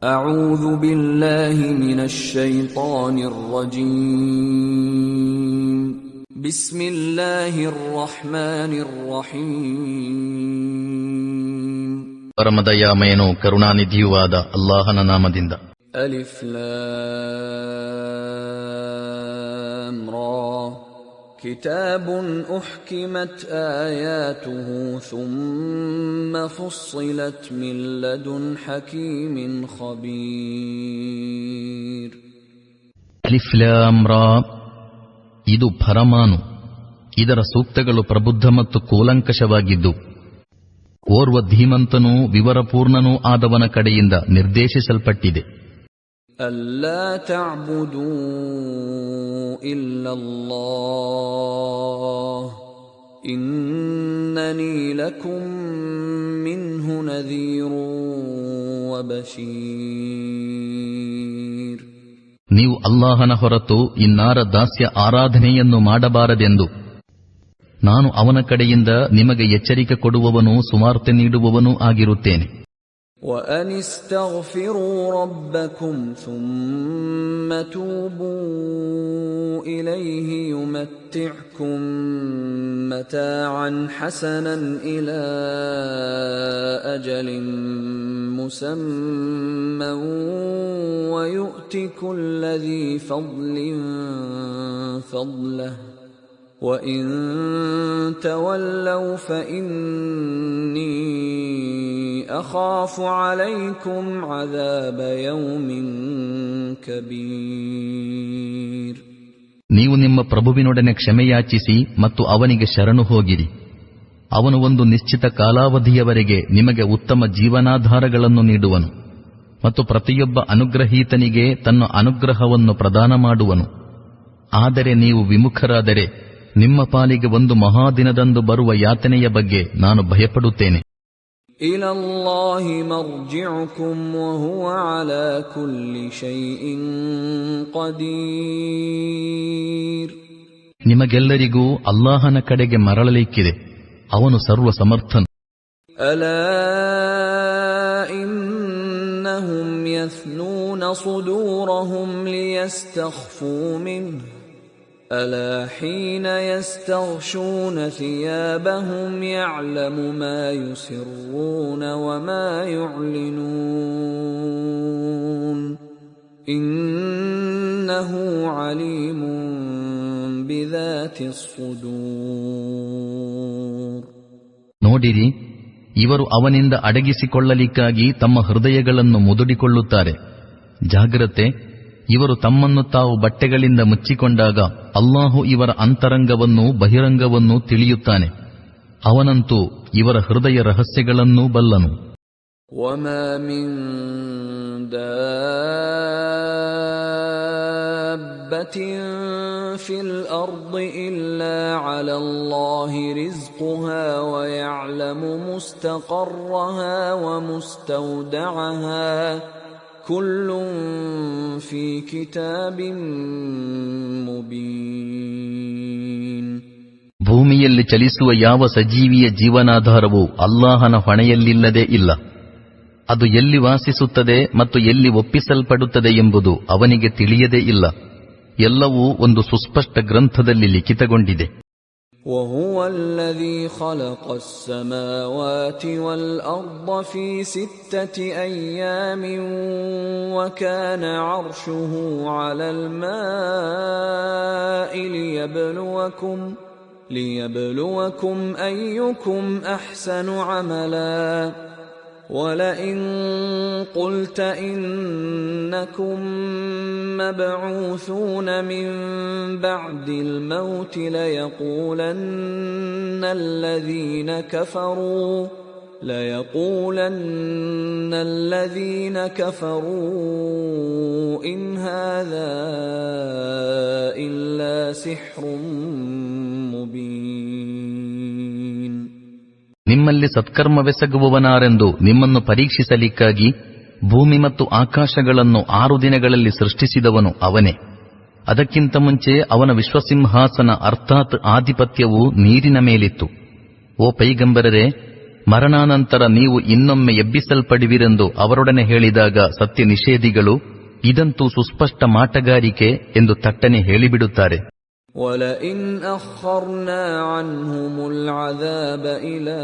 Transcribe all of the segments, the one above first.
أعوذ بالله من الشيطان الرجيم بسم الله الرحمن الرحيم ಪರಮದಯಾಮಯನೂ ಕರುಣಾನಿಧಿಯೂ ಆದ ಅಲ್ಲಾಹನ ನಾಮದಿಂದ. ಅಲಿಫ್ ಲಾಮ್ ರಾ كتاب أحكمت آياته ثم فصلت من لدن حكيم خبير. ಅಲಿಫ್ ಲಾಮ್ ರಾ, ಇದು ಫರಮಾನು. ಇದರ ಸೂಕ್ತಗಳು ಪ್ರಬುದ್ಧ ಮತ್ತು ಕೂಲಂಕಷವಾಗಿದ್ದು ಓರ್ವ ಧೀಮಂತನೂ ವಿವರಪೂರ್ಣನೂ ಆದವನ ಕಡೆಯಿಂದ ನಿರ್ದೇಶಿಸಲ್ಪಟ್ಟಿದೆ. ಅಲ್ಲಾ ತಅಬುದೂ ಇಲ್ಲಲ್ಲಾಹ್ ಇನ್ನನೀ ಲಕುಂ ಮಿನ್ಹು ನದೀರುನ್ ವಬಶೀರ್. ನೀವು ಅಲ್ಲಾಹನ ಹೊರತು ಇನ್ನಾರ ದಾಸ್ಯ ಆರಾಧನೆಯನ್ನು ಮಾಡಬಾರದೆಂದು ನಾನು ಅವನ ಕಡೆಯಿಂದ ನಿಮಗೆ ಎಚ್ಚರಿಕೆ ಕೊಡುವವನೂ ಸುವಾರ್ತೆ ನೀಡುವವನೂ ಆಗಿರುತ್ತೇನೆ. وَأَنِ اسْتَغْفِرُوا رَبَّكُمْ ثُمَّ تُوبُوا إِلَيْهِ يُمَتِّعْكُمْ مَتَاعًا حَسَنًا إِلَى أَجَلٍ مُّسَمًّى وَيُؤْتِ كُلَّ ذِي فَضْلٍ فَضْلَهُ وَإِن تَوَلَّوْا فَإِنِّي أَخَافُ عَلَيْكُمْ عَذَابَ يَوْمٍ كَبِيرٍ. ನೀವು ನಿಮ್ಮ ಪ್ರಭುವಿನೊಡನೆ ಕ್ಷಮೆಯಾಚಿಸಿ ಮತ್ತು ಅವನಿಗೆ ಶರಣು ಹೋಗಿರಿ. ಅವನು ಒಂದು ನಿಶ್ಚಿತ ಕಾಲಾವಧಿಯವರೆಗೆ ನಿಮಗೆ ಉತ್ತಮ ಜೀವನಾಧಾರಗಳನ್ನು ನೀಡುವನು ಮತ್ತು ಪ್ರತಿಯೊಬ್ಬ ಅನುಗ್ರಹೀತನಿಗೆ ತನ್ನ ಅನುಗ್ರಹವನ್ನು ಪ್ರದಾನ ಮಾಡುವನು. ಆದರೆ ನೀವು ವಿಮುಖರಾದರೆ ನಿಮ್ಮ ಪಾಲಿಗೆ ಒಂದು ಮಹಾದಿನದಂದು ಬರುವ ಯಾತನೆಯ ಬಗ್ಗೆ ನಾನು ಭಯಪಡುತ್ತೇನೆ. ಇಲಲ್ಲಾಹಿ ಮರ್ಜಿಉಕುಂ ವಹುವ ಅಲಾ ಕುಲ್ಲಿ ಶೈಇನ್ ಕದೀರ್. ನಿಮಗೆಲ್ಲರಿಗೂ ಅಲ್ಲಾಹನ ಕಡೆಗೆ ಮರಳಲಿಕ್ಕಿದೆ, ಅವನು ಸರ್ವ ಸಮರ್ಥನು. ಅಲಾ ಇನ್ನಹುಂ ಯಸ್ನೂನ ಸುದೂರಹುಂ ಲಿಯಸ್ತಖ್ಫೂ ಮಿನ್ಹು ألا حين يستغشون ثيابهم يعلم ما يسرون وما يعلنون إنه عليم بذات الصدور. ನೋಡಿರಿ, ಇವರು ಅವನಿಂದ ಅಡಗಿಸಿಕೊಳ್ಳಲಿಕ್ಕಾಗಿ ತಮ್ಮ ಹೃದಯಗಳನ್ನು ಮುದುಡಿಕೊಳ್ಳುತ್ತಾರೆ. ಜಾಗ್ರತೆ, ಇವರು ತಮ್ಮನ್ನು ತಾವು ಬಟ್ಟೆಗಳಿಂದ ಮುಚ್ಚಿಕೊಂಡಾಗ ಅಲ್ಲಾಹು ಇವರ ಅಂತರಂಗವನ್ನೂ ಬಹಿರಂಗವನ್ನೂ ತಿಳಿಯುತ್ತಾನೆ. ಅವನಂತೂ ಇವರ ಹೃದಯ ರಹಸ್ಯಗಳನ್ನೂ ಬಲ್ಲನು. ವಮಾ ಮಿನ್ ದಾಬ್ಬತಿನ್ ಫಿಲ್ ಅರ್ದಿ ಇಲ್ಲಾ ಅಲಲ್ಲಾಹಿ ರಿಜ್ಕುಹಾ ವಯಅಲಮು ಮುಸ್ತಕರ್ರಹಾ ವಮುಸ್ತೌದಅಹಾ ಕುಲ್ಲುನ್ ಫೀ ಕಿತಾಬಿನ್ ಮುಬೀನ್. ಭೂಮಿಯಲ್ಲಿ ಚಲಿಸುವ ಯಾವ ಸಜೀವಿಯ ಜೀವನಾಧಾರವೂ ಅಲ್ಲಾಹನ ಹೊಣೆಯಲ್ಲಿಲ್ಲದೇ ಇಲ್ಲ. ಅದು ಎಲ್ಲಿ ವಾಸಿಸುತ್ತದೆ ಮತ್ತು ಎಲ್ಲಿ ಒಪ್ಪಿಸಲ್ಪಡುತ್ತದೆ ಎಂಬುದು ಅವನಿಗೆ ತಿಳಿಯದೇ ಇಲ್ಲ. ಎಲ್ಲವೂ ಒಂದು ಸುಸ್ಪಷ್ಟ ಗ್ರಂಥದಲ್ಲಿ ಲಿಖಿತಗೊಂಡಿದೆ. وهو الذي خلق السماوات والأرض في 6 أيام وكان عرشه على الماء ليبلوكم أيكم أحسن عملا ولئن قلت إنكم مبعوثون من بعد الموت ليقولن الذين كفروا إن هذا إلا سحر مبين. ನಿಮ್ಮಲ್ಲಿ ಸತ್ಕರ್ಮವೆಸಗುವವನಾರೆಂದು ನಿಮ್ಮನ್ನು ಪರೀಕ್ಷಿಸಲಿಕ್ಕಾಗಿ ಭೂಮಿ ಮತ್ತು ಆಕಾಶಗಳನ್ನು 6 ದಿನಗಳಲ್ಲಿ ಸೃಷ್ಟಿಸಿದವನು ಅವನೇ. ಅದಕ್ಕಿಂತ ಮುಂಚೆ ಅವನ ವಿಶ್ವಸಿಂಹಾಸನ ಅರ್ಥಾತ್ ಆಧಿಪತ್ಯವು ನೀರಿನ ಮೇಲಿತ್ತು. ಓ ಪೈಗಂಬರರೇ, ಮರಣಾನಂತರ ನೀವು ಇನ್ನೊಮ್ಮೆ ಎಬ್ಬಿಸಲ್ಪಡುವಿರೆಂದು ಅವರೊಡನೆ ಹೇಳಿದಾಗ ಸತ್ಯ ನಿಷೇಧಿಗಳು ಇದಂತೂ ಸುಸ್ಪಷ್ಟ ಮಾಟಗಾರಿಕೆ ಎಂದು ತಟ್ಟನೆ ಹೇಳಿಬಿಡುತ್ತಾರೆ. وَلَئِنْ أَخَّرْنَا عَنْهُمُ الْعَذَابَ إِلَى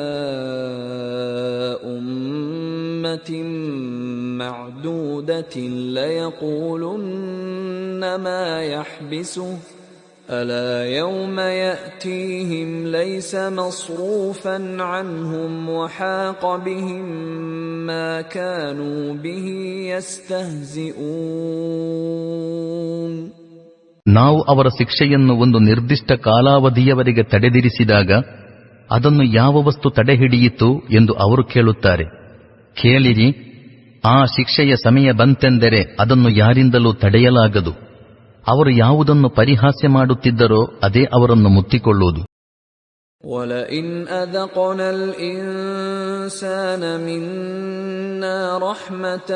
أُمَّةٍ مَّعْدُودَةٍ لَيَقُولُنَّ مَا يَحْبِسُهُ أَلَا يَوْمَ يَأْتِيهِمْ لَيْسَ مَصْرُوفًا عَنْهُمْ وَحَاقَ بِهِم مَّا كَانُوا بِهِ يَسْتَهْزِئُونَ. ನಾವು ಅವರ ಶಿಕ್ಷೆಯನ್ನು ಒಂದು ನಿರ್ದಿಷ್ಟ ಕಾಲಾವಧಿಯವರೆಗೆ ತಡೆದಿರಿಸಿದಾಗ ಅದನ್ನು ಯಾವ ವಸ್ತು ತಡೆಹಿಡಿಯಿತು ಎಂದು ಅವರು ಕೇಳುತ್ತಾರೆ. ಕೇಳಿರಿ, ಆ ಶಿಕ್ಷೆಯ ಸಮಯ ಬಂತೆಂದರೆ ಅದನ್ನು ಯಾರಿಂದಲೂ ತಡೆಯಲಾಗದು. ಅವರು ಯಾವುದನ್ನು ಪರಿಹಾಸ್ಯ ಮಾಡುತ್ತಿದ್ದರೋ ಅದೇ ಅವರನ್ನು ಮುತ್ತಿಕೊಳ್ಳುವುದು. وَلَئِنْ أَذَقْنَا الْإِنسَانَ مِنَّا رَحْمَةً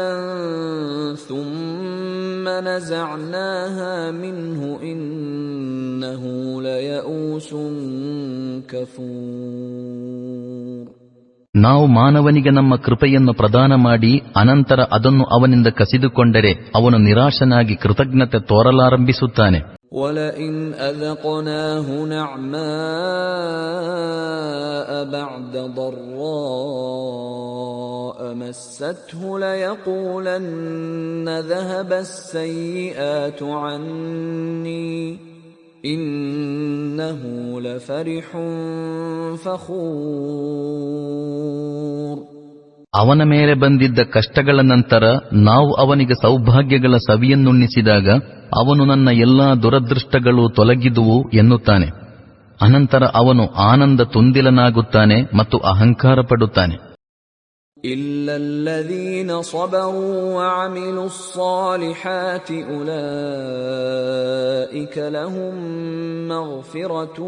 ثُمَّ نَزَعْنَاهَا مِنْهُ إِنَّهُ لَيَئُوسٌ كَفُورٌ. ನಾವು ಮಾನವನಿಗೆ ನಮ್ಮ ಕೃಪೆಯನ್ನು ಪ್ರದಾನ ಮಾಡಿ ಅನಂತರ ಅದನ್ನು ಅವನಿಂದ ಕಸಿದುಕೊಂಡರೆ ಅವನು ನಿರಾಶನಾಗಿ ಕೃತಜ್ಞತೆ ತೋರಲಾರಂಭಿಸುತ್ತಾನೆ. وَلَئِنْ أَذَقْنَاهُ نَعْمَاءَ بَعْدَ ضَرَّاءَ مَسَّتْهُ لَيَقُولَنَّ ذَهَبَ السَّيِّئَاتُ عَنِّي إِنَّهُ لَفَرِحٌ فَخُورٌ. ಅವನ ಮೇಲೆ ಬಂದಿದ್ದ ಕಷ್ಟಗಳ ನಂತರ ನಾವು ಅವನಿಗೆ ಸೌಭಾಗ್ಯಗಳ ಸವಿಯನ್ನುಣ್ಣಿಸಿದಾಗ ಅವನು ನನ್ನ ಎಲ್ಲಾ ದುರದೃಷ್ಟಗಳು ತೊಲಗಿದುವು ಎನ್ನುತ್ತಾನೆ. ಅನಂತರ ಅವನು ಆನಂದ ತುಂದಿಲನಾಗುತ್ತಾನೆ ಮತ್ತು ಅಹಂಕಾರ ಪಡುತ್ತಾನೆ. إِلَّا الَّذِينَ صَبَرُوا وَعَمِلُوا الصَّالِحَاتِ أُولَئِكَ لَهُم مَّغْفِرَةٌ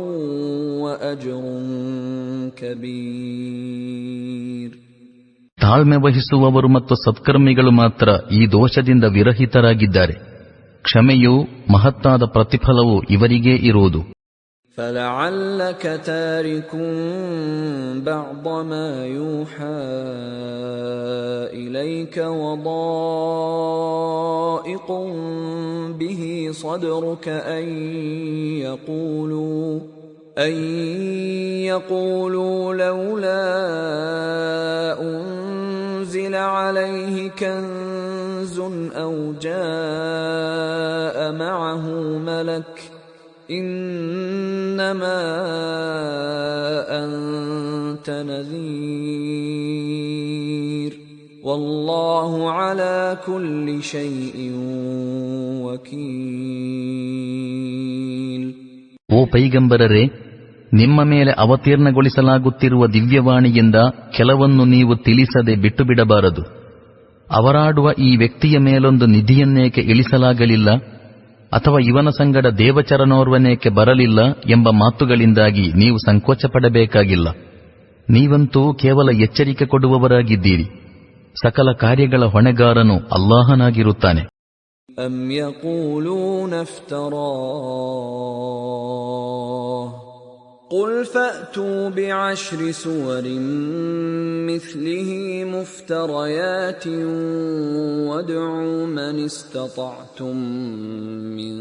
وَأَجْرٌ كَبِيرٌ. ತಾಳ್ಮೆ ವಹಿಸುವವರು ಮತ್ತು ಸತ್ಕರ್ಮಿಗಳು ಮಾತ್ರ ಈ ದೋಷದಿಂದ ವಿರಹಿತರಾಗಿದ್ದಾರೆ. ಕ್ಷಮೆಯೂ ಮಹತ್ತಾದ ಪ್ರತಿಫಲವೂ ಇವರಿಗೇ ಇರುವುದು. فَلَعَلَّكَ تَارِكٌ بَعْضَ مَا يُوحَى إِلَيْكَ وَضَائِقٌ بِهِ صَدْرُكَ أن يقولوا لولا أنزل عليه كنز أو جاء معه ملك إنما أنت نذير والله على كل شيء وكيل. ಓ ಪೈಗಂಬರರೇ, ನಿಮ್ಮ ಮೇಲೆ ಅವತೀರ್ಣಗೊಳಿಸಲಾಗುತ್ತಿರುವ ದಿವ್ಯವಾಣಿಯಿಂದ ಕೆಲವನ್ನು ನೀವು ತಿಳಿಸದೆ ಬಿಟ್ಟು ಬಿಡಬಾರದು. ಅವರಾಡುವ ಈ ವ್ಯಕ್ತಿಯ ಮೇಲೊಂದು ನಿಧಿಯನ್ನೇಕೆ ಇಳಿಸಲಾಗಲಿಲ್ಲ ಅಥವಾ ಇವನ ಸಂಗಡ ದೇವಚರನೋರ್ವನೇಕೆ ಬರಲಿಲ್ಲ ಎಂಬ ಮಾತುಗಳಿಂದಾಗಿ ನೀವು ಸಂಕೋಚ ಪಡಬೇಕಾಗಿಲ್ಲ. ನೀವಂತೂ ಕೇವಲ ಎಚ್ಚರಿಕೆ ಕೊಡುವವರಾಗಿದ್ದೀರಿ. ಸಕಲ ಕಾರ್ಯಗಳ ಹೊಣೆಗಾರನು ಅಲ್ಲಾಹನಾಗಿರುತ್ತಾನೆ. أَمْ يَقُولُونَ افْتَرَاهُ قُلْ فَأْتُوا بِعَشْرِ سُوَرٍ مِثْلِهِ مُفْتَرَيَاتٍ وَادْعُوا مَنِ اسْتَطَعْتُم مِّن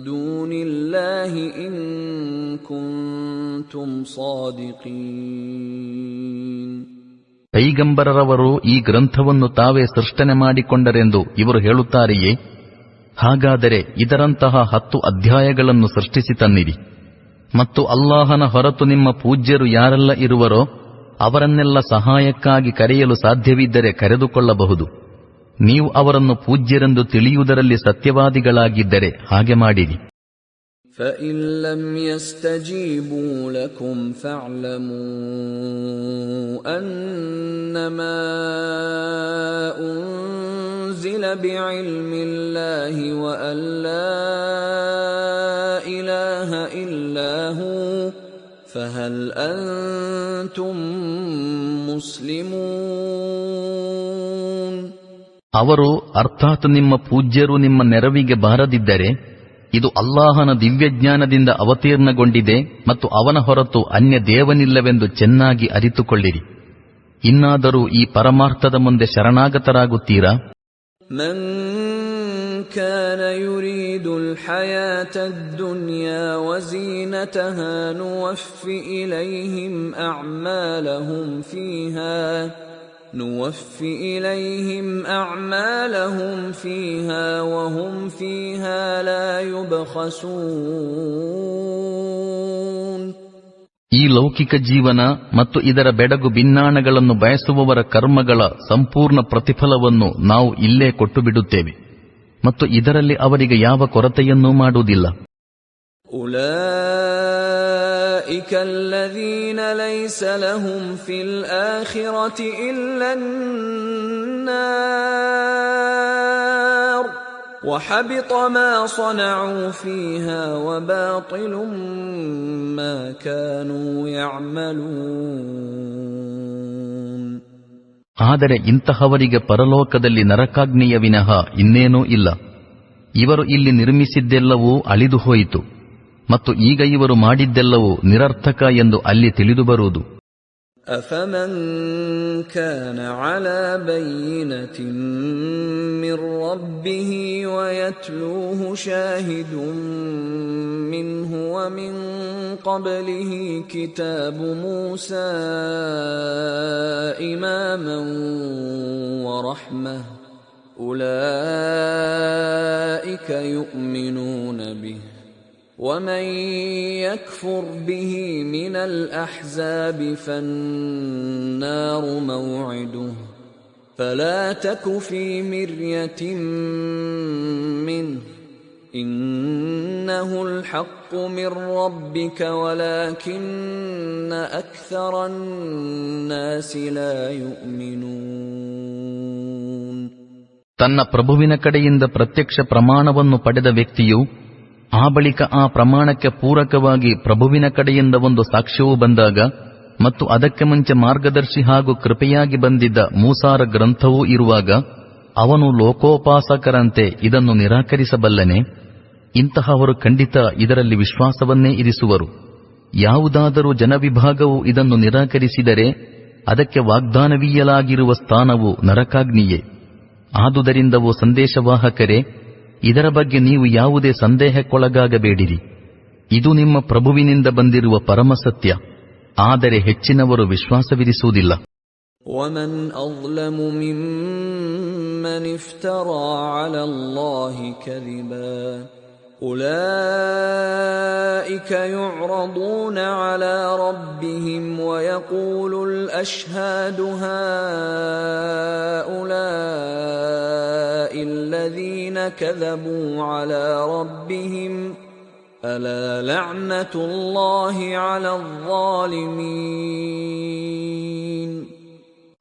دُونِ اللَّهِ إِن كُنتُمْ صَادِقِينَ. ಪೈಗಂಬರರವರು ಈ ಗ್ರಂಥವನ್ನು ತಾವೇ ಸೃಷ್ಟನೆ ಮಾಡಿಕೊಂಡರೆಂದು ಇವರು ಹೇಳುತ್ತಾರೆಯೇ? ಹಾಗಾದರೆ ಇದರಂತಹ 10 ಅಧ್ಯಾಯಗಳನ್ನು ಸೃಷ್ಟಿಸಿ ತನ್ನಿರಿ. ಮತ್ತು ಅಲ್ಲಾಹನ ಹೊರತು ನಿಮ್ಮ ಪೂಜ್ಯರು ಯಾರೆಲ್ಲ ಇರುವರೋ ಅವರನ್ನೆಲ್ಲ ಸಹಾಯಕ್ಕಾಗಿ ಕರೆಯಲು ಸಾಧ್ಯವಿದ್ದರೆ ಕರೆದುಕೊಳ್ಳಬಹುದು. ನೀವು ಅವರನ್ನು ಪೂಜ್ಯರೆಂದು ತಿಳಿಯುವುದರಲ್ಲಿ ಸತ್ಯವಾದಿಗಳಾಗಿದ್ದರೆ ಹಾಗೆ ಮಾಡಿರಿ. فَإِن لَّمْ يَسْتَجِيبُوا لَكُمْ فَاعْلَمُوا أَنَّمَا أُنزِلَ بِعِلْمِ اللَّهِ وَأَن لَّا إِلَٰهَ إِلَّا هُوَ فَهَلْ أَنتُم مُّسْلِمُونَ. ಅವರು ಅರ್ಥಾತ್ ನಿಮ್ಮ ಪೂಜ್ಯರು ನಿಮ್ಮ ನೆರವಿಗೆ ಬಾರದಿದ್ದರೆ ಇದು ಅಲ್ಲಾಹನ ದಿವ್ಯಜ್ಞಾನದಿಂದ ಅವತೀರ್ಣಗೊಂಡಿದೆ ಮತ್ತು ಅವನ ಹೊರತು ಅನ್ಯ ದೇವನಿಲ್ಲವೆಂದು ಚೆನ್ನಾಗಿ ಅರಿತುಕೊಳ್ಳಿರಿ. ಇನ್ನಾದರೂ ಈ ಪರಮಾರ್ಥದ ಮುಂದೆ ಶರಣಾಗತರಾಗುತ್ತೀರಾ? من كان يريد الحياة الدنيا وزينتها نوفي إليهم أعمالهم فيها وهم فيها لا يبخسون. ಈ ಲೌಕಿಕ ಜೀವನ ಮತ್ತು ಇದರ ಬೆಡಗು ಭಿನ್ನಾಣಗಳನ್ನು ಬಯಸುವವರ ಕರ್ಮಗಳ ಸಂಪೂರ್ಣ ಪ್ರತಿಫಲವನ್ನು ನಾವು ಇಲ್ಲೇ ಕೊಟ್ಟು ಬಿಡುತ್ತೇವೆ ಮತ್ತು ಇದರಲ್ಲಿ ಅವರಿಗೆ ಯಾವ ಕೊರತೆಯನ್ನೂ ಮಾಡುವುದಿಲ್ಲ. أولئك الذين ليس لهم في الآخرة إلا النار وحبط ما صنعوا فيها وباطل ما كانوا يعملون. ಆದರೆ ಇಂತಹವರಿಗೆ ಪರಲೋಕದಲ್ಲಿ ನರಕಾಗ್ನಿಯ ವಿನಃ ಇನ್ನೇನೂ ಇಲ್ಲ. ಇವರು ಇಲ್ಲಿ ನಿರ್ಮಿಸಿದ್ದೆಲ್ಲವೂ ಅಳಿದು ಹೋಯಿತು ಮತ್ತು ಈಗ ಇವರು ಮಾಡಿದ್ದೆಲ್ಲವೂ ನಿರರ್ಥಕ ಎಂದು ಅಲ್ಲಿ ತಿಳಿದು ಬರುವುದು. أفمن كان على بينة من ربه ويتلوه شاهد منه ومن قبله كتاب موسى إماما ورحمة أولئك يؤمنون به ومن يكفر به من الأحزاب فالنار موعده فلا تك في مرية منه إنه الحق من ربك ولكن أكثر الناس لا يؤمنون. ತನ್ನ ಪ್ರಭುವಿನ ಕಡೆಯಿಂದ ಪ್ರತ್ಯಕ್ಷ ಪ್ರಮಾಣವನ್ನು ಪಡೆದ ವ್ಯಕ್ತಿಯು ಆ ಬಳಿಕ ಆ ಪ್ರಮಾಣಕ್ಕೆ ಪೂರಕವಾಗಿ ಪ್ರಭುವಿನ ಕಡೆಯಿಂದ ಒಂದು ಸಾಕ್ಷ್ಯವೂ ಬಂದಾಗ ಮತ್ತು ಅದಕ್ಕೆ ಮುಂಚೆ ಮಾರ್ಗದರ್ಶಿ ಹಾಗೂ ಕೃಪೆಯಾಗಿ ಬಂದಿದ್ದ ಮೂಸಾರ ಗ್ರಂಥವೂ ಇರುವಾಗ ಅವನು ಲೋಕೋಪಾಸಕರಂತೆ ಇದನ್ನು ನಿರಾಕರಿಸಬಲ್ಲನೆ? ಇಂತಹವರು ಖಂಡಿತ ಇದರಲ್ಲಿ ವಿಶ್ವಾಸವನ್ನೇ ಇರಿಸುವರು. ಯಾವುದಾದರೂ ಜನವಿಭಾಗವು ಇದನ್ನು ನಿರಾಕರಿಸಿದರೆ ಅದಕ್ಕೆ ವಾಗ್ದಾನವೀಯಲಾಗಿರುವ ಸ್ಥಾನವು ನರಕಾಗ್ನಿಯೇ. ಆದುದರಿಂದವೂ ಸಂದೇಶವಾಹಕರೇ, ಇದರ ಬಗ್ಗೆ ನೀವು ಯಾವುದೇ ಸಂದೇಹಕ್ಕೊಳಗಾಗಬೇಡಿರಿ. ಇದು ನಿಮ್ಮ ಪ್ರಭುವಿನಿಂದ ಬಂದಿರುವ ಪರಮಸತ್ಯ. ಆದರೆ ಹೆಚ್ಚಿನವರು ವಿಶ್ವಾಸವಿರಿಸುವುದಿಲ್ಲ. وَمَنْ أَظْلَمُ مِمَّنِ افْتَرَى عَلَى اللَّهِ كَذِبًا أُولَئِكَ يُعْرَضُونَ عَلَى رَبِّهِمْ وَيَقُولُ الْأَشْهَادُ هَؤُلَاءِ الَّذِينَ كَذَبُوا عَلَى رَبِّهِمْ أَلَا لَعْنَةُ اللَّهِ عَلَى الظَّالِمِينَ.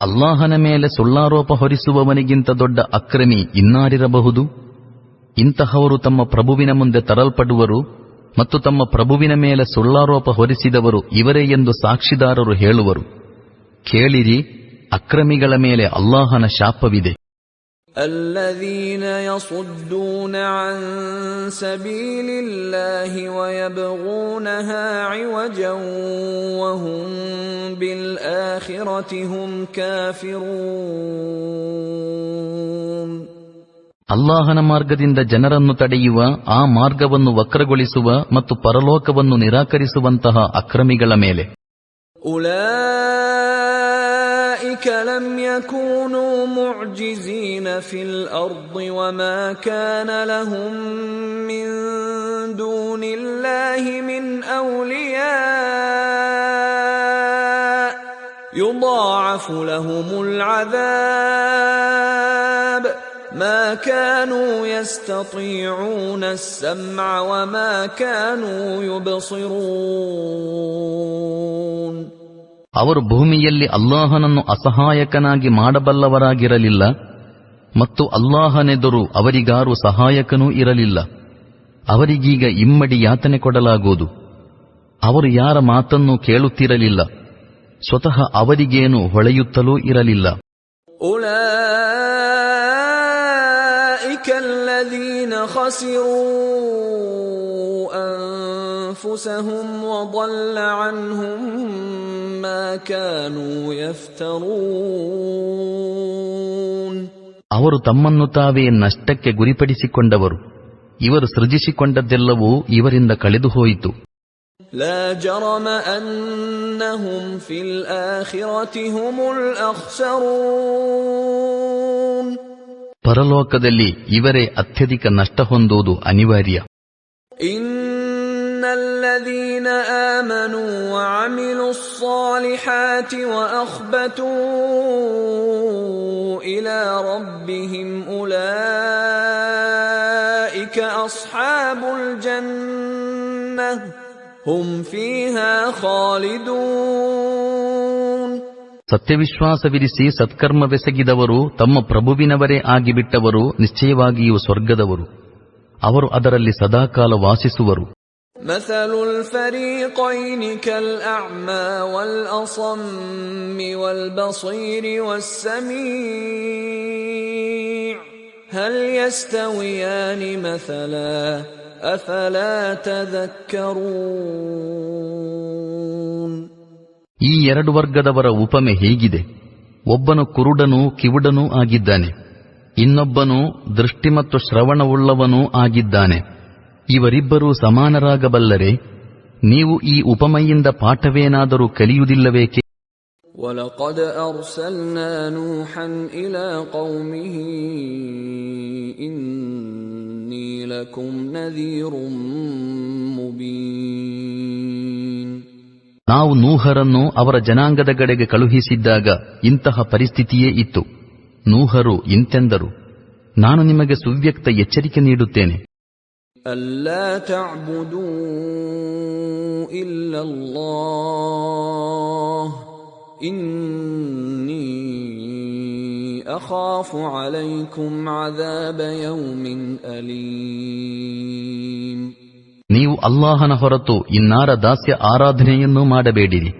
ಅಲ್ಲಾಹನ ಮೇಲೆ ಸುಳ್ಳಾರೋಪ ಹೊರಿಸುವವನಿಗಿಂತ ದೊಡ್ಡ ಅಕ್ರಮಿ ಇನ್ನಾರಿರಬಹುದು? ಇಂತಹವರು ತಮ್ಮ ಪ್ರಭುವಿನ ಮುಂದೆ ತರಲ್ಪಡುವರು ಮತ್ತು ತಮ್ಮ ಪ್ರಭುವಿನ ಮೇಲೆ ಸುಳ್ಳಾರೋಪ ಹೊರಿಸಿದವರು ಇವರೇ ಎಂದು ಸಾಕ್ಷಿದಾರರು ಹೇಳುವರು. ಕೇಳಿರಿ, ಅಕ್ರಮಿಗಳ ಮೇಲೆ ಅಲ್ಲಾಹನ ಶಾಪವಿದೆ. الذين يصدون عن سبيل الله ويبغونها عوجا وهم بالآخرة هم كافرون. ಅಲ್ಲಾಹನ ಮಾರ್ಗದಿಂದ ಜನರನ್ನು ತಡೆಯುವ, ಆ ಮಾರ್ಗವನ್ನು ವಕ್ರಗೊಳಿಸುವ ಮತ್ತು ಪರಲೋಕವನ್ನು ನಿರಾಕರಿಸುವಂತಹ ಅಕ್ರಮಿಗಳ ಮೇಲೆ أولئك لم يكونوا معجزين في الأرض وما كان لهم من دون الله من أولياء يضاعف لهم العذاب ما كانوا يستطيعون السمع وما كانوا يبصرون. ಅವರು ಭೂಮಿಯಲ್ಲಿ ಅಲ್ಲಾಹನನ್ನು ಅಸಹಾಯಕನಾಗಿ ಮಾಡಬಲ್ಲವರಾಗಿರಲಿಲ್ಲ ಮತ್ತು ಅಲ್ಲಾಹನೆದುರು ಅವರಿಗಾರು ಸಹಾಯಕನೂ ಇರಲಿಲ್ಲ. ಅವರಿಗೀಗ ಇಮ್ಮಡಿ ಯಾತನೆ ಕೊಡಲಾಗುವುದು. ಅವರು ಯಾರ ಮಾತನ್ನೂ ಕೇಳುತ್ತಿರಲಿಲ್ಲ, ಸ್ವತಃ ಅವರಿಗೇನು ಹೊಳೆಯುತ್ತಲೂ ಇರಲಿಲ್ಲ. أولئك أولئك الذين خسروا أنفسهم وضل عنهم ما كانوا يفترون. ಅವರು ತಮ್ಮನ್ನು ತಾವೇ ನಷ್ಟಕ್ಕೆ ಗುರಿಪಡಿಸಿಕೊಂಡವರು. ಇವರು ಸೃಜಿಸಿಕೊಂಡದ್ದೆಲ್ಲವೂ ಇವರಿಂದ ಕಳೆದು ಹೋಯಿತು. لا جرم أنهم في الآخرة هم الأخسرون. ಪರಲೋಕದಲ್ಲಿ ಇವರೇ ಅತ್ಯಧಿಕ ನಷ್ಟ ಹೊಂದುವುದು ಅನಿವಾರ್ಯ. إن الذين آمنوا وعملوا الصالحات وأخبتوا إلى ربهم أولئك أصحاب الجنة هم فيها خالدون. ಸತ್ಯವಿಶ್ವಾಸವಿರಿಸಿ ಸತ್ಕರ್ಮವೆಸಗಿದವರು ತಮ್ಮ ಪ್ರಭುವಿನವರೇ ಆಗಿಬಿಟ್ಟವರು ನಿಶ್ಚಯವಾಗಿಯೂ ಸ್ವರ್ಗದವರು. ಅವರು ಅದರಲ್ಲಿ ಸದಾಕಾಲ ವಾಸಿಸುವರು. مثل الفريقين كالأعمى والأصم والبصير والسميع هل يستويان مثلا أفلا تذكرون. ಈ ಎರಡು ವರ್ಗದವರ ಉಪಮೆ ಹೀಗಿದೆ. ಒಬ್ಬನು ಕುರುಡನೂ ಕಿವುಡನೂ ಆಗಿದ್ದಾನೆ, ಇನ್ನೊಬ್ಬನು ದೃಷ್ಟಿ ಮತ್ತು ಶ್ರವಣವುಳ್ಳವನೂ ಆಗಿದ್ದಾನೆ. ಇವರಿಬ್ಬರೂ ಸಮಾನರಾಗಬಲ್ಲರೆ? ನೀವು ಈ ಉಪಮೆಯಿಂದ ಪಾಠವೇನಾದರೂ ಕಲಿಯುವುದಿಲ್ಲವೇಕೆ? وَلَقَدْ أَرْسَلْنَا نُوحًا إِلَى قَوْمِهِ إِنِّي لَكُمْ نَذِيرٌ مُبِينٌ. ನಾವು ನೂಹರನ್ನು ಅವರ ಜನಾಂಗದ ಕಡೆಗೆ ಕಳುಹಿಸಿದ್ದಾಗ ಇಂತಹ ಪರಿಸ್ಥಿತಿಯೇ ಇತ್ತು. ನೂಹರು ಇಂತೆಂದರು, ನಾನು ನಿಮಗೆ ಸುವ್ಯಕ್ತ ಎಚ್ಚರಿಕೆ ನೀಡುತ್ತೇನೆ. ಅಲ್ಲಾ ತಅಬುದೂ ಇಲ್ಲಲ್ಲಾಹ್ ಇನ್ನೀ ಅಖಾಫು ಅಲೈಕುಂ ಅದಾಬ ಯೌಮಿನ್ ಅಲೀಂ. ನೀವು ಅಲ್ಲಾಹನ ಹೊರತು ಇನ್ನಾರ ದಾಸ್ಯ ಆರಾಧನೆಯನ್ನೂ ಮಾಡಬೇಡಿರಿ.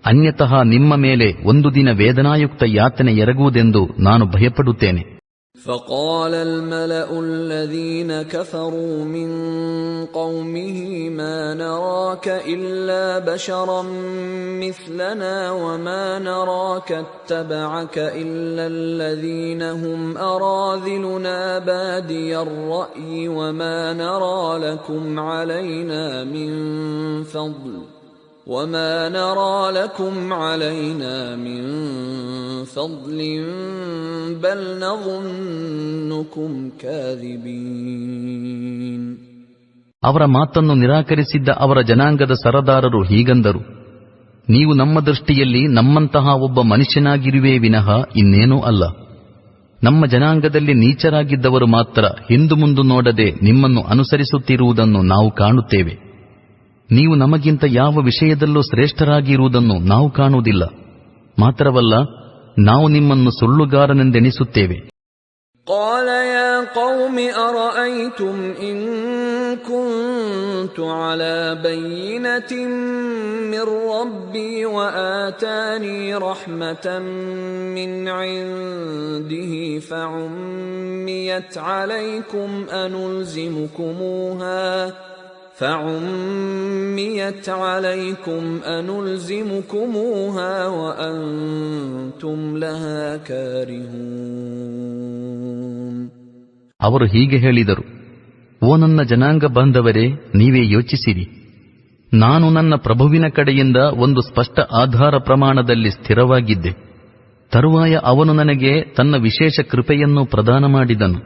ಅನ್ಯತಃ ನಿಮ್ಮ ಮೇಲೆ ಒಂದು ದಿನ ವೇದನಾಯುಕ್ತ ಯಾತನೆ ಎರಗುವುದೆಂದು ನಾನು ಭಯಪಡುತ್ತೇನೆ. فقال الملأ الذين كفروا من قومه ما نراك إلا بشرا مثلنا وما نراك اتبعك إلا الذين هم أراذلنا بادي الرأي وما نرى لكم علينا من فضل بل نظنكم كاذبين. ಅವರ ಮಾತನ್ನು ನಿರಾಕರಿಸಿದ್ದ ಅವರ ಜನಾಂಗದ ಸರದಾರರು ಹೀಗಂದರು, ನೀವು ನಮ್ಮ ದೃಷ್ಟಿಯಲ್ಲಿ ನಮ್ಮಂತಹ ಒಬ್ಬ ಮನುಷ್ಯನಾಗಿರುವೇ ವಿನಃ ಇನ್ನೇನೂ ಅಲ್ಲ. ನಮ್ಮ ಜನಾಂಗದಲ್ಲಿ ನೀಚರಾಗಿದ್ದವರು ಮಾತ್ರ ಹಿಂದು ಮುಂದು ನೋಡದೆ ನಿಮ್ಮನ್ನು ಅನುಸರಿಸುತ್ತಿರುವುದನ್ನು ನಾವು ಕಾಣುತ್ತೇವೆ. ನೀವು ನಮಗಿಂತ ಯಾವ ವಿಷಯದಲ್ಲೂ ಶ್ರೇಷ್ಠರಾಗಿರುವುದನ್ನು ನಾವು ಕಾಣುವುದಿಲ್ಲ. ಮಾತ್ರವಲ್ಲ, ನಾವು ನಿಮ್ಮನ್ನು ಸುಳ್ಳುಗಾರನೆಂದೆಣಿಸುತ್ತೇವೆ. قال يا قوم أرأيتم إن كنت على بينة من ربي وآتاني رحمة من عنده فعميت عليكم أنلزمكموها وأنتم لها كارهون. ಅವರು ಹೀಗೆ ಹೇಳಿದರು, ಓ ನನ್ನ ಜನಾಂಗ ಬಾಂಧವರೇ, ನೀವೇ ಯೋಚಿಸಿರಿ. ನಾನು ನನ್ನ ಪ್ರಭುವಿನ ಕಡೆಯಿಂದ ಒಂದು ಸ್ಪಷ್ಟ ಆಧಾರ ಪ್ರಮಾಣದಲ್ಲಿ ಸ್ಥಿರವಾಗಿದ್ದೆ. ತರುವಾಯ ಅವನು ನನಗೆ ತನ್ನ ವಿಶೇಷ ಕೃಪೆಯನ್ನು ಪ್ರದಾನ ಮಾಡಿದನು.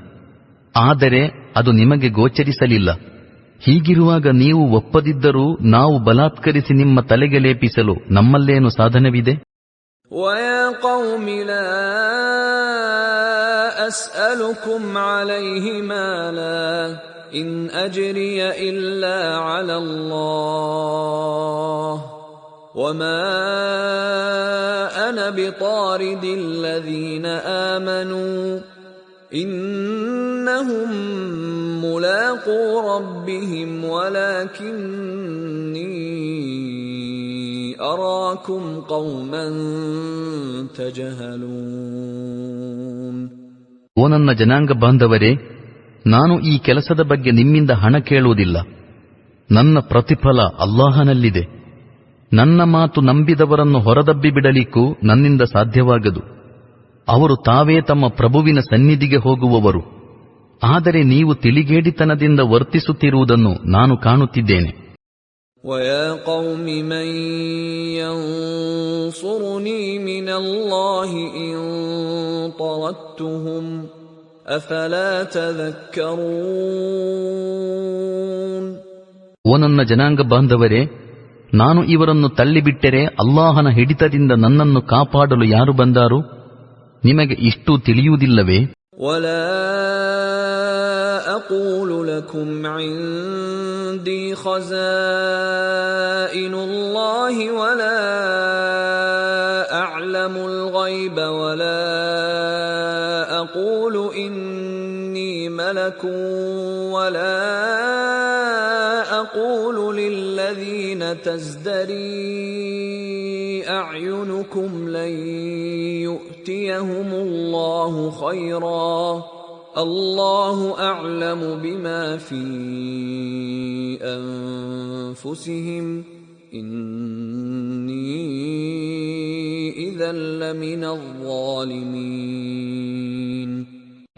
ಆದರೆ ಅದು ನಿಮಗೆ ಗೋಚರಿಸಲಿಲ್ಲ. ಹೀಗಿರುವಾಗ ನೀವು ಒಪ್ಪದಿದ್ದರೂ ನಾವು ಬಲಾತ್ಕರಿಸಿ ನಿಮ್ಮ ತಲೆಗೆ ಲೇಪಿಸಲು ನಮ್ಮಲ್ಲೇನು ಸಾಧನವಿದೆ? وَيَا قَوْمِ لَا أَسْأَلُكُمْ عَلَيْهِ مَالًا إِنْ أَجْرِيَ إِلَّا عَلَى اللَّهِ وَمَا أَنَا بِطَارِدِ الَّذِينَ آمَنُوا إِنَّهُمْ مُلَاقُو رَبِّهِمْ وَلَكِنِّي أَرَاكُمْ قَوْمًا تَجْهَلُونَ. ಓ ನನ್ನ ಜನಾಂಗ ಬಾಂಧವರೇ, ನಾನು ಈ ಕೆಲಸದ ಬಗ್ಗೆ ನಿಮ್ಮಿಂದ ಹಣ ಕೇಳುವುದಿಲ್ಲ. ನನ್ನ ಪ್ರತಿಫಲ ಅಲ್ಲಾಹನಲ್ಲಿದೆ. ನನ್ನ ಮಾತು ನಂಬಿದವರನ್ನು ಹೊರದಬ್ಬಿ ಬಿಡಲಿಕ್ಕೂ ನನ್ನಿಂದ ಸಾಧ್ಯವಾಗದು. ಅವರು ತಾವೇ ತಮ್ಮ ಪ್ರಭುವಿನ ಸನ್ನಿಧಿಗೆ ಹೋಗುವವರು. ಆದರೆ ನೀವು ತಿಳಿಗೇಡಿತನದಿಂದ ವರ್ತಿಸುತ್ತಿರುವುದನ್ನು ನಾನು ಕಾಣುತ್ತಿದ್ದೇನೆ. وَيَا قَوْمِ مَنْ يَنْصُرُنِي مِنَ اللَّهِ إِنْ طَرَدتُّهُمْ أَفَلَا تَذَكَّرُونَ. ಓ ನನ್ನ ಜನಾಂಗ ಬಾಂಧವರೇ, ನಾನು ಇವರನ್ನು ತಳ್ಳಿಬಿಟ್ಟರೆ ಅಲ್ಲಾಹನ ಹಿಡಿತದಿಂದ ನನ್ನನ್ನು ಕಾಪಾಡಲು ಯಾರು ಬಂದಾರು? ನಿಮಗೆ ಇಷ್ಟು ತಿಳಿಯುವುದಿಲ್ಲವೇ? وَلَا أَقُولُ لَكُمْ عِنْدِي خَزَائِنُ اللَّهِ وَلَا أَعْلَمُ الْغَيْبَ وَلَا أَقُولُ إِنِّي مَلَكٌ وَلَا أَقُولُ لِلَّذِينَ تَزْدَرِي أَعْيُنُكُمْ لَن يُؤْتِيَهُمُ اللَّهُ خَيْرًا اللَّهُ أَعْلَمُ بِمَا فِي أَنفُسِهِمْ إِنِّي إِذًا لَّمِنَ الظَّالِمِينَ.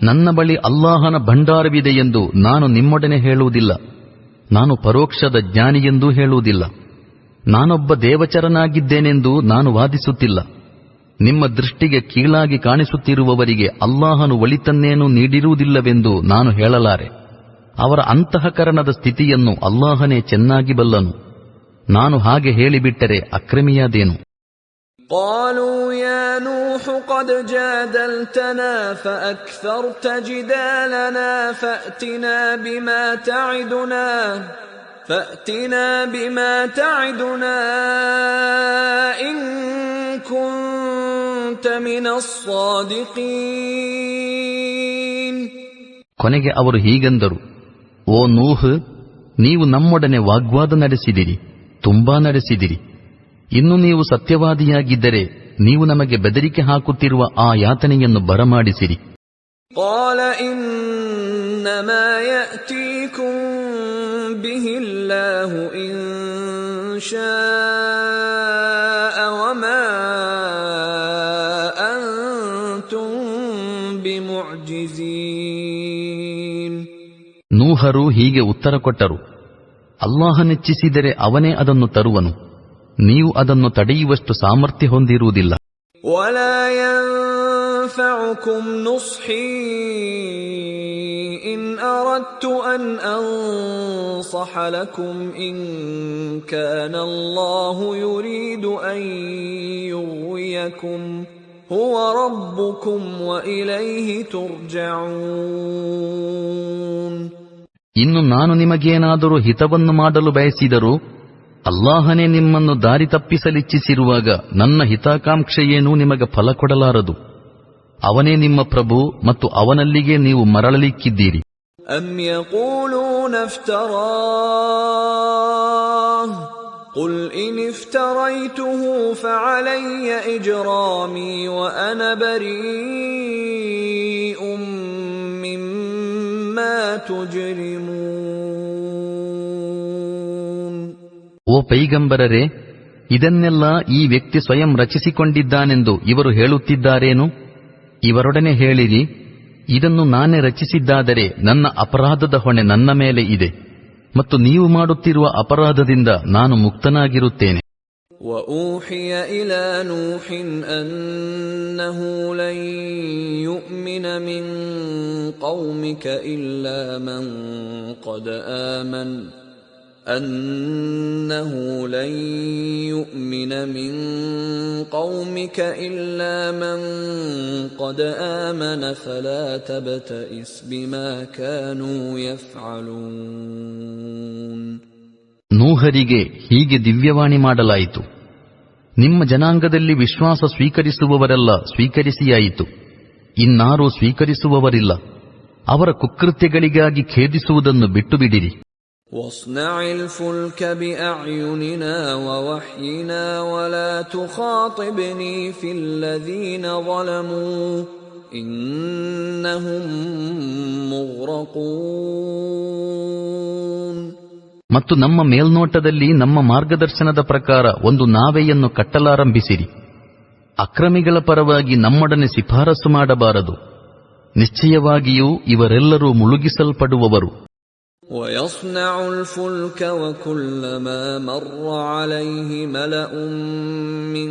ನನ್ನ ಬಳಿ ಅಲ್ಲಾಹನ ಭಂಡಾರವಿದೆಯೆಂದು ನಾನು ನಿಮ್ಮೊಡನೆ ಹೇಳುವುದಿಲ್ಲ. ನಾನು ಪರೋಕ್ಷದ ಜ್ಞಾನಿಯೆಂದೂ ಹೇಳುವುದಿಲ್ಲ. ನಾನೊಬ್ಬ ದೇವಚರನಾಗಿದ್ದೇನೆಂದು ನಾನು ವಾದಿಸುತ್ತಿಲ್ಲ. ನಿಮ್ಮ ದೃಷ್ಟಿಗೆ ಕೀಳಾಗಿ ಕಾಣಿಸುತ್ತಿರುವವರಿಗೆ ಅಲ್ಲಾಹನು ಒಳಿತನ್ನೇನೂ ನೀಡಿರುವುದಿಲ್ಲವೆಂದು ನಾನು ಹೇಳಲಾರೆ. ಅವರ ಅಂತಃಕರಣದ ಸ್ಥಿತಿಯನ್ನು ಅಲ್ಲಾಹನೇ ಚೆನ್ನಾಗಿ ಬಲ್ಲನು. ನಾನು ಹಾಗೆ ಹೇಳಿಬಿಟ್ಟರೆ ಅಕ್ರಮಿಯಾದೇನು? قالوا يا نوح قد جادلتنا فأكثرت جدالنا فأتنا بما تعدنا إن كنت من الصادقين. ಕೊನೆಗೆ ಅವರು ಹೀಗೆಂದರು, ಓ ನೂಹ್, ನೀವು ನಮ್ಮೊಡನೆ ವಾಗ್ವಾದ ನಡೆಸಿದಿರಿ, ತುಂಬಾ ನಡೆಸಿದಿರಿ. ಇನ್ನು ನೀವು ಸತ್ಯವಾದಿಯಾಗಿದ್ದರೆ ನೀವು ನಮಗೆ ಬೆದರಿಕೆ ಹಾಕುತ್ತಿರುವ ಆ ಯಾತನೆಯನ್ನು ಬರಮಾಡಿಸಿರಿ. قال إنما يأتيكم به الله إن شاء وما أنتم بمعجزين. ನೂಹರು ಹೀಗೆ ಉತ್ತರ ಕೊಟ್ಟರು, ಅಲ್ಲಾಹನೆಚ್ಚಿಸಿದರೆ ಅವನೇ ಅದನ್ನು ತರುವನು. ನೀವು ಅದನ್ನು ತಡೆಯುವಷ್ಟು ಸಾಮರ್ಥ್ಯ ಹೊಂದಿರುವುದಿಲ್ಲ. ولا ينفعكم نصحي إن أردت أن أنصح لكم إن كان الله يريد أن يغويكم هو ربكم وإليه ترجعون. ಇನ್ನು ನಾನು ನಿಮಗೇನಾದರೂ ಹಿತವನ್ನು ಮಾಡಲು ಬಯಸಿದರೂ ಅಲ್ಲಾಹನೇ ನಿಮ್ಮನ್ನು ದಾರಿ ತಪ್ಪಿಸಲಿಚ್ಛಿಸಿರುವಾಗ ನನ್ನ ಹಿತಾಕಾಂಕ್ಷೆಯೇನೂ ನಿಮಗೆ ಫಲ ಕೊಡಲಾರದು. ಅವನೇ ನಿಮ್ಮ ಪ್ರಭು ಮತ್ತು ಅವನಲ್ಲಿಗೆ ನೀವು ಮರಳಲಿಕ್ಕಿದ್ದೀರಿ. أم يقولون افتراه قل إن افتريته فعلي إجرامي وأنا بريء مما تجرمون. ಓ ಪೈಗಂಬರರೇ, ಇದನ್ನೆಲ್ಲ ಈ ವ್ಯಕ್ತಿ ಸ್ವಯಂ ರಚಿಸಿಕೊಂಡಿದ್ದಾನೆಂದು ಇವರು ಹೇಳುತ್ತಿದ್ದಾರೇನು? ಇವರೊಡನೆ ಹೇಳಿರಿ, ಇದನ್ನು ನಾನೇ ರಚಿಸಿದ್ದಾದರೆ ನನ್ನ ಅಪರಾಧದ ಹೊಣೆ ನನ್ನ ಮೇಲೆ ಇದೆ ಮತ್ತು ನೀವು ಮಾಡುತ್ತಿರುವ ಅಪರಾಧದಿಂದ ನಾನು ಮುಕ್ತನಾಗಿರುತ್ತೇನೆ. وَأُوحِيَ إِلَى نُوحٍ أَنَّهُ لَن يُؤْمِنَ مِن قَوْمِكَ إِلَّا مَن قَدْ آمَنَ أَنَّهُ لَن يُؤْمِنَ مِن قَوْمِكَ إِلَّا مَن قَدْ آمَنَ فَلَا تَبْتَئِسْ بِمَا كَانُوا يَفْعَلُونَ. ನೂಹರಿಗೆ ಹೀಗೆ ದಿವ್ಯವಾಣಿ ಮಾಡಲಾಯಿತು, ನಿಮ್ಮ ಜನಾಂಗದಲ್ಲಿ ವಿಶ್ವಾಸ ಸ್ವೀಕರಿಸುವವರೆಲ್ಲ ಸ್ವೀಕರಿಸಿಯಾಯಿತು, ಇನ್ನಾರೂ ಸ್ವೀಕರಿಸುವವರಿಲ್ಲ. ಅವರ ಕುಕೃತ್ಯಗಳಿಗಾಗಿ ಖೇದಿಸುವುದನ್ನು ಬಿಟ್ಟು ಬಿಡಿರಿ. واصنع الفلك بأعيننا ووحينا ولا تخاطبني في الذين ظلموا إنهم مغرقون. يتقون ಮತ್ತು ನಮ್ಮ ಮೇಲ್ನೋಟದಲ್ಲಿ ನಮ್ಮ ಮಾರ್ಗದರ್ಶನದ ಪ್ರಕಾರ ಒಂದು ನಾವೆಯನ್ನು ಕಟ್ಟಲಾರಂಭಿಸಿರಿ. ಅಕ್ರಮಿಗಳ ಪರವಾಗಿ ನಮ್ಮೊಡನೆ ಶಿಫಾರಸು ಮಾಡಬಾರದು. ನಿಶ್ಚಯವಾಗಿಯೂ ಇವರೆಲ್ಲರೂ ಮುಳುಗಿಸಲ್ಪಡುವವರು. وَيَصْنَعُ الْفُلْكَ وَكُلَّمَا مَرَّ عَلَيْهِ مَلَأٌ مِّن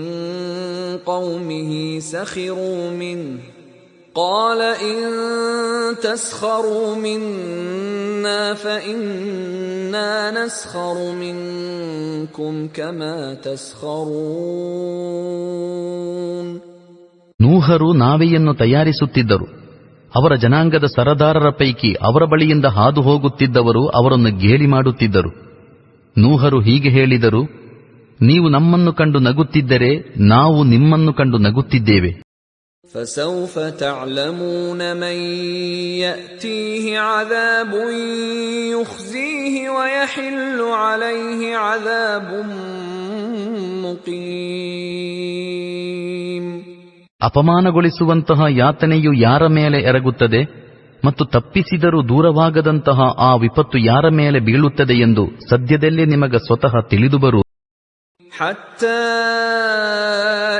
قَوْمِهِ سَخِرُوا مِنْهُ قَالَ إِن تَسْخَرُوا مِنَّا فَإِنَّا نَسْخَرُ مِنكُمْ كَمَا تَسْخَرُونَ. ನೂಹರು ನಾವೆಯನ್ನು ತಯಾರಿಸುತ್ತಿದ್ದರು. ಅವರ ಜನಾಂಗದ ಸರದಾರರ ಪೈಕಿ ಅವರ ಬಳಿಯಿಂದ ಹಾದು ಹೋಗುತ್ತಿದ್ದವರು ಅವರನ್ನು ಗೇಲಿ ಮಾಡುತ್ತಿದ್ದರು. ನೂಹರು ಹೀಗೆ ಹೇಳಿದರು, ನೀವು ನಮ್ಮನ್ನು ಕಂಡು ನಗುತ್ತಿದ್ದರೆ ನಾವು ನಿಮ್ಮನ್ನು ಕಂಡು ನಗುತ್ತಿದ್ದೇವೆ. فَسَوْفَ تَعْلَمُونَ مَن يَأْتِيهِ عَذَابٌ يُخْزِيهِ وَيَحِلُّ عَلَيْهِ عَذَابٌ مُقِيمٌ. ಅಪಮಾನಗೊಳಿಸುವಂತಹ ಯಾತನೆಯು ಯಾರ ಮೇಲೆ ಎರಗುತ್ತದೆ ಮತ್ತು ತಪ್ಪಿಸಿದರೂ ದೂರವಾಗದಂತಹ ಆ ವಿಪತ್ತು ಯಾರ ಮೇಲೆ ಬೀಳುತ್ತದೆ ಎಂದು ಸದ್ಯದಲ್ಲೇ ನಿಮಗೆ ಸ್ವತಃ ತಿಳಿದುಬರು. حَتَّى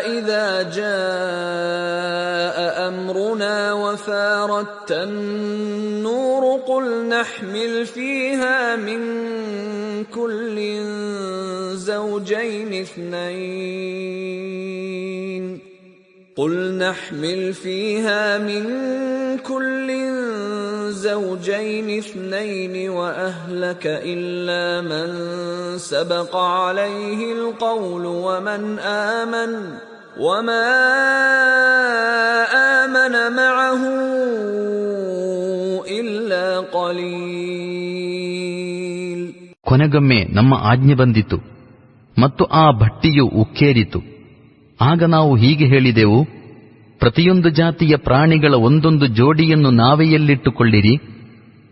إِذَا جَاءَ أَمْرُنَا وَفَارَتِ النُّورُ قُلْ نَحْمِلُ فِيهَا مِن كُلٍّ زَوْجَيْنِ اثْنَيْنِ وَأَهْلَكَ إِلَّا مَن سَبَقَ عَلَيْهِ الْقَوْلُ وَمَنْ آمَنَ وَمَا آمَنَ مَعَهُ إِلَّا قَلِيلٌ. ಕೊನೆಗೊಮ್ಮೆ ನಮ್ಮ ಆಜ್ಞೆ ಬಂದಿತು ಮತ್ತು ಆ ಭಟ್ಟಿಯು ಉಕ್ಕೇರಿತು. ಆಗ ನಾವು ಹೀಗೆ ಹೇಳಿದೆವು, ಪ್ರತಿಯೊಂದು ಜಾತಿಯ ಪ್ರಾಣಿಗಳ ಒಂದೊಂದು ಜೋಡಿಯನ್ನು ನಾವೆಯಲ್ಲಿಟ್ಟುಕೊಳ್ಳಿರಿ.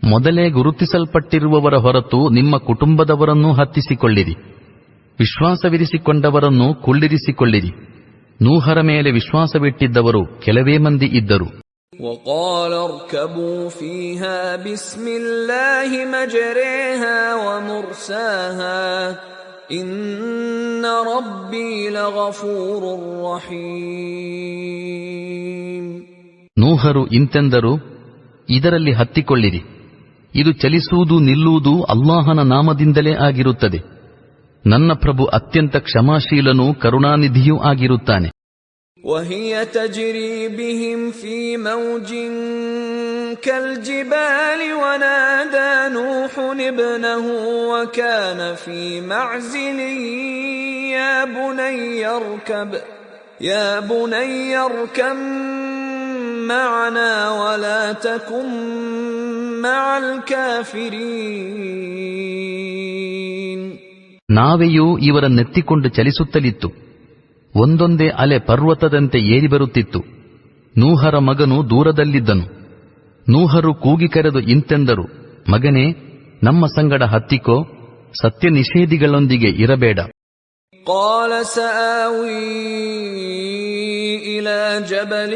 ಮೊದಲೇ ಗುರುತಿಸಲ್ಪಟ್ಟಿರುವವರ ಹೊರತು ನಿಮ್ಮ ಕುಟುಂಬದವರನ್ನೂ ಹತ್ತಿಸಿಕೊಳ್ಳಿರಿ. ವಿಶ್ವಾಸವಿರಿಸಿಕೊಂಡವರನ್ನು ಕುಳ್ಳಿರಿಸಿಕೊಳ್ಳಿರಿ. ನೂಹರ ಮೇಲೆ ವಿಶ್ವಾಸವಿಟ್ಟಿದ್ದವರು ಕೆಲವೇ ಮಂದಿ ಇದ್ದರು. وَقَالَ ارْكَبُوا فِيهَا بِسْمِ اللَّهِ مَجْرَاهَا وَمُرْسَاهَا إِنَّ رَبِّي لَغَفُورٌ رَّحِيمٌ. ನೂಹರು ಇಂತೆಂದರು, ಇದರಲ್ಲಿ ಹತ್ತಿಕೊಳ್ಳಿರಿ. ಇದು ಚಲಿಸುವುದು ನಿಲ್ಲುವುದು ಅಲ್ಲಾಹನ ನಾಮದಿಂದಲೇ ಆಗಿರುತ್ತದೆ. ನನ್ನ ಪ್ರಭು ಅತ್ಯಂತ ಕ್ಷಮಾಶೀಲನೂ ಕರುಣಾನಿಧಿಯೂ ಆಗಿರುತ್ತಾನೆ. وَهِيَ تَجْرِي بِهِمْ فِي مَوْجٍ كَالْجِبَالِ وَنَادَى نُوحٌ ابْنَهُ وَكَانَ فِي مَعْزِلٍ يَا بُنَيَّ ارْكَب مَّعَنَا وَلَا تَكُن مَّعَ الْكَافِرِينَ. ನಾವೆಯೂ ಇವರನ್ನೆತ್ತಿಕೊಂಡು ಚಲಿಸುತ್ತಲಿತ್ತು. ಒಂದೊಂದೇ ಅಲೆ ಪರ್ವತದಂತೆ ಏರಿ ಬರುತ್ತಿತ್ತು. ನೂಹರ ಮಗನು ದೂರದಲ್ಲಿದ್ದನು. ನೂಹರು ಕೂಗಿ ಕರೆದು ಇಂತೆಂದರು, ಮಗನೇ, ನಮ್ಮ ಸಂಗಡ ಹತ್ತಿಕೋ, ಸತ್ಯ ನಿಷೇಧಿಗಳೊಂದಿಗೆ ಇರಬೇಡ. قال سآوي إلى جبل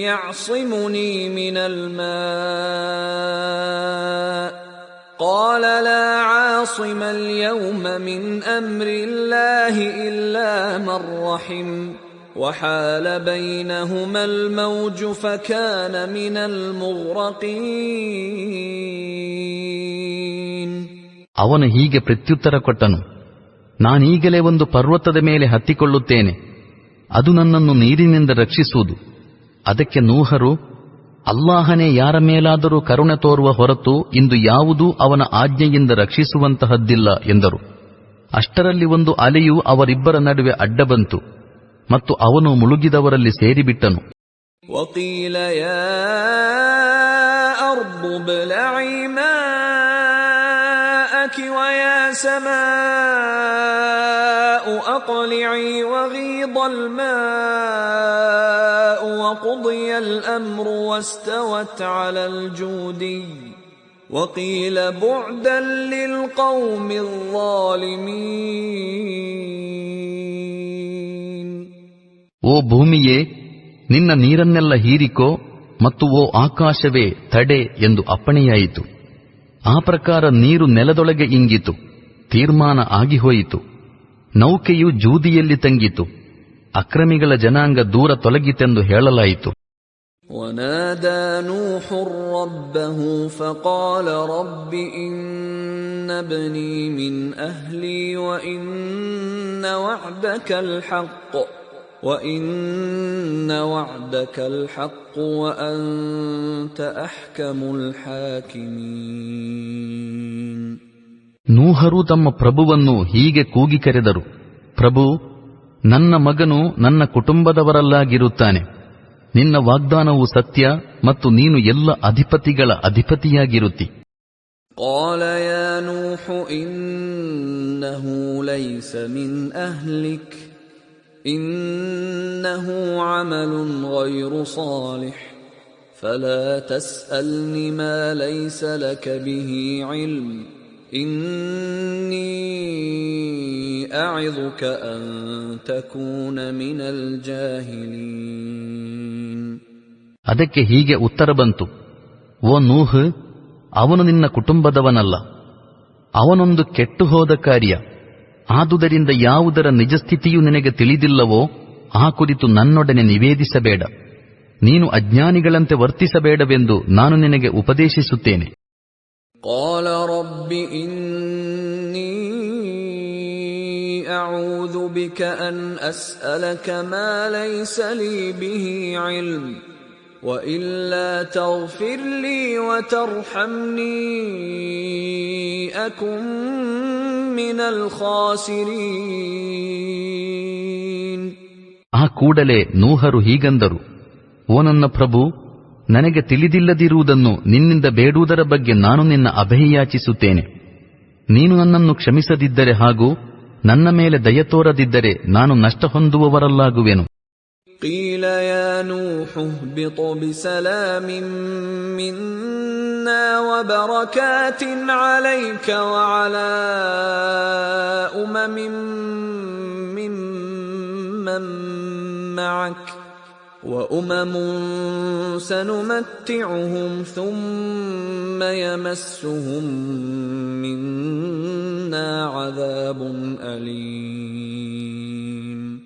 يعصمني من الماء قال لا عاصم اليوم من أمر الله إلا من رحم وحال بينهما الموج فكان من المغرقين. ಅವನು ಹೀಗೆ ಪ್ರತ್ಯುತ್ತರ ಕೊಟ್ಟನು, ನಾನೀಗಲೇ ಒಂದು ಪರ್ವತದ ಮೇಲೆ ಹತ್ತಿಕೊಳ್ಳುತ್ತೇನೆ, ಅದು ನನ್ನನ್ನು ನೀರಿನಿಂದ ರಕ್ಷಿಸುವುದು. ಅದಕ್ಕೆ ನೂಹರು, ಅಲ್ಲಾಹನೇ ಯಾರ ಮೇಲಾದರೂ ಕರುಣೆ ತೋರುವ ಹೊರತು ಇಂದು ಯಾವುದೂ ಅವನ ಆಜ್ಞೆಯಿಂದ ರಕ್ಷಿಸುವಂತಹದ್ದಿಲ್ಲ ಎಂದರು. ಅಷ್ಟರಲ್ಲಿ ಒಂದು ಅಲೆಯು ಅವರಿಬ್ಬರ ನಡುವೆ ಅಡ್ಡ ಬಂತು ಮತ್ತು ಅವನು ಮುಳುಗಿದವರಲ್ಲಿ ಸೇರಿಬಿಟ್ಟನು. وَقِيلَ يَا أَرْضُ ابْلَعِي مَاءَكِ وَيَا سَمَاءُ أَقْلِعِي وَغِيضَ الْمَاءُ وَقُضِيَ الْأَمْرُ وَاسْتَوَتْ عَلَى الْجُودِيِّ وَقِيلَ بُعْدًا لِلْقَوْمِ الظَّالِمِينَ. ಓ ಭೂಮಿಯೇ, ನಿನ್ನ ನೀರನ್ನೆಲ್ಲ ಹೀರಿಕೋ, ಮತ್ತು ಓ ಆಕಾಶವೇ ತಡೆ ಎಂದು ಅಪ್ಪಣೆಯಾಯಿತು. ಆ ಪ್ರಕಾರ ನೀರು ನೆಲದೊಳಗೆ ಇಂಗಿತು, ತೀರ್ಮಾನ ಆಗಿಹೋಯಿತು. ನೌಕೆಯು ಜೂದಿಯಲ್ಲಿ ತಂಗಿತು, ಅಕ್ರಮಿಗಳ ಜನಾಂಗ ದೂರ ತೊಲಗಿತೆಂದು ಹೇಳಲಾಯಿತು. ونادى نوح ربه فقال رب إن ابني من أهلي وإن وعدك الحق وأنت أحكم الحاكمين. ನೂಹರು ತಮ್ಮ ಪ್ರಭುವನ್ನು ಹೀಗೆ ಕೂಗಿ ಕರೆದರು, ಪ್ರಭು, ನನ್ನ ಮಗನು ನನ್ನ ಕುಟುಂಬದವರಲ್ಲಾಗಿರುತ್ತಾನೆ. ನಿನ್ನ ವಾಗ್ದಾನವು ಸತ್ಯ ಮತ್ತು ನೀನು ಎಲ್ಲ ಅಧಿಪತಿಗಳ ಅಧಿಪತಿಯಾಗಿರುತ್ತಿ. قال يا نوح إنه ليس من أهلك إنه عمل غير صالح فلا تسألني ما ليس لك به علم إني أعظك أن تكون من الجاهلين. ಅದಕ್ಕೆ ಹೀಗೆ ಉತ್ತರ ಬಂತು, ಓ ನೂಹ್, ಅವನು ನಿನ್ನ ಕುಟುಂಬದವನಲ್ಲ. ಅವನೊಂದು ಕೆಟ್ಟು ಹೋದ ಕಾರ್ಯ. ಆದುದರಿಂದ ಯಾವುದರ ನಿಜಸ್ಥಿತಿಯೂ ನಿನಗೆ ತಿಳಿದಿಲ್ಲವೋ ಆ ಕುರಿತು ನನ್ನೊಡನೆ ನಿವೇದಿಸಬೇಡ. ನೀನು ಅಜ್ಞಾನಿಗಳಂತೆ ವರ್ತಿಸಬೇಡವೆಂದು ನಾನು ನಿನಗೆ ಉಪದೇಶಿಸುತ್ತೇನೆ. قال رب إني أعوذ بك أن أسألك ما ليس لي به علم وإلا تغفر لي وترحمني أكن من الخاسرين. ಆ ಕೂಡಲೇ ನೂಹರು ಹೀಗಂದರು, ಓ ನನ್ನ ಪ್ರಭು, ನನಗೆ ತಿಳಿದಿಲ್ಲದಿರುವುದನ್ನು ನಿನ್ನಿಂದ ಬೇಡುವುದರ ಬಗ್ಗೆ ನಾನು ನಿನ್ನ ಅಭಯಯಾಚಿಸುತ್ತೇನೆ. ನೀನು ನನ್ನನ್ನು ಕ್ಷಮಿಸದಿದ್ದರೆ ಹಾಗೂ ನನ್ನ ಮೇಲೆ ದಯ ತೋರದಿದ್ದರೆ ನಾನು ನಷ್ಟ ಹೊಂದುವವರಲ್ಲಾಗುವೆನು. قيل يا نوح اهبط بسلام منا وبركات عليك وعلى ممن معك وأمم سنمتعهم ثم يمسهم منا عذاب أليم.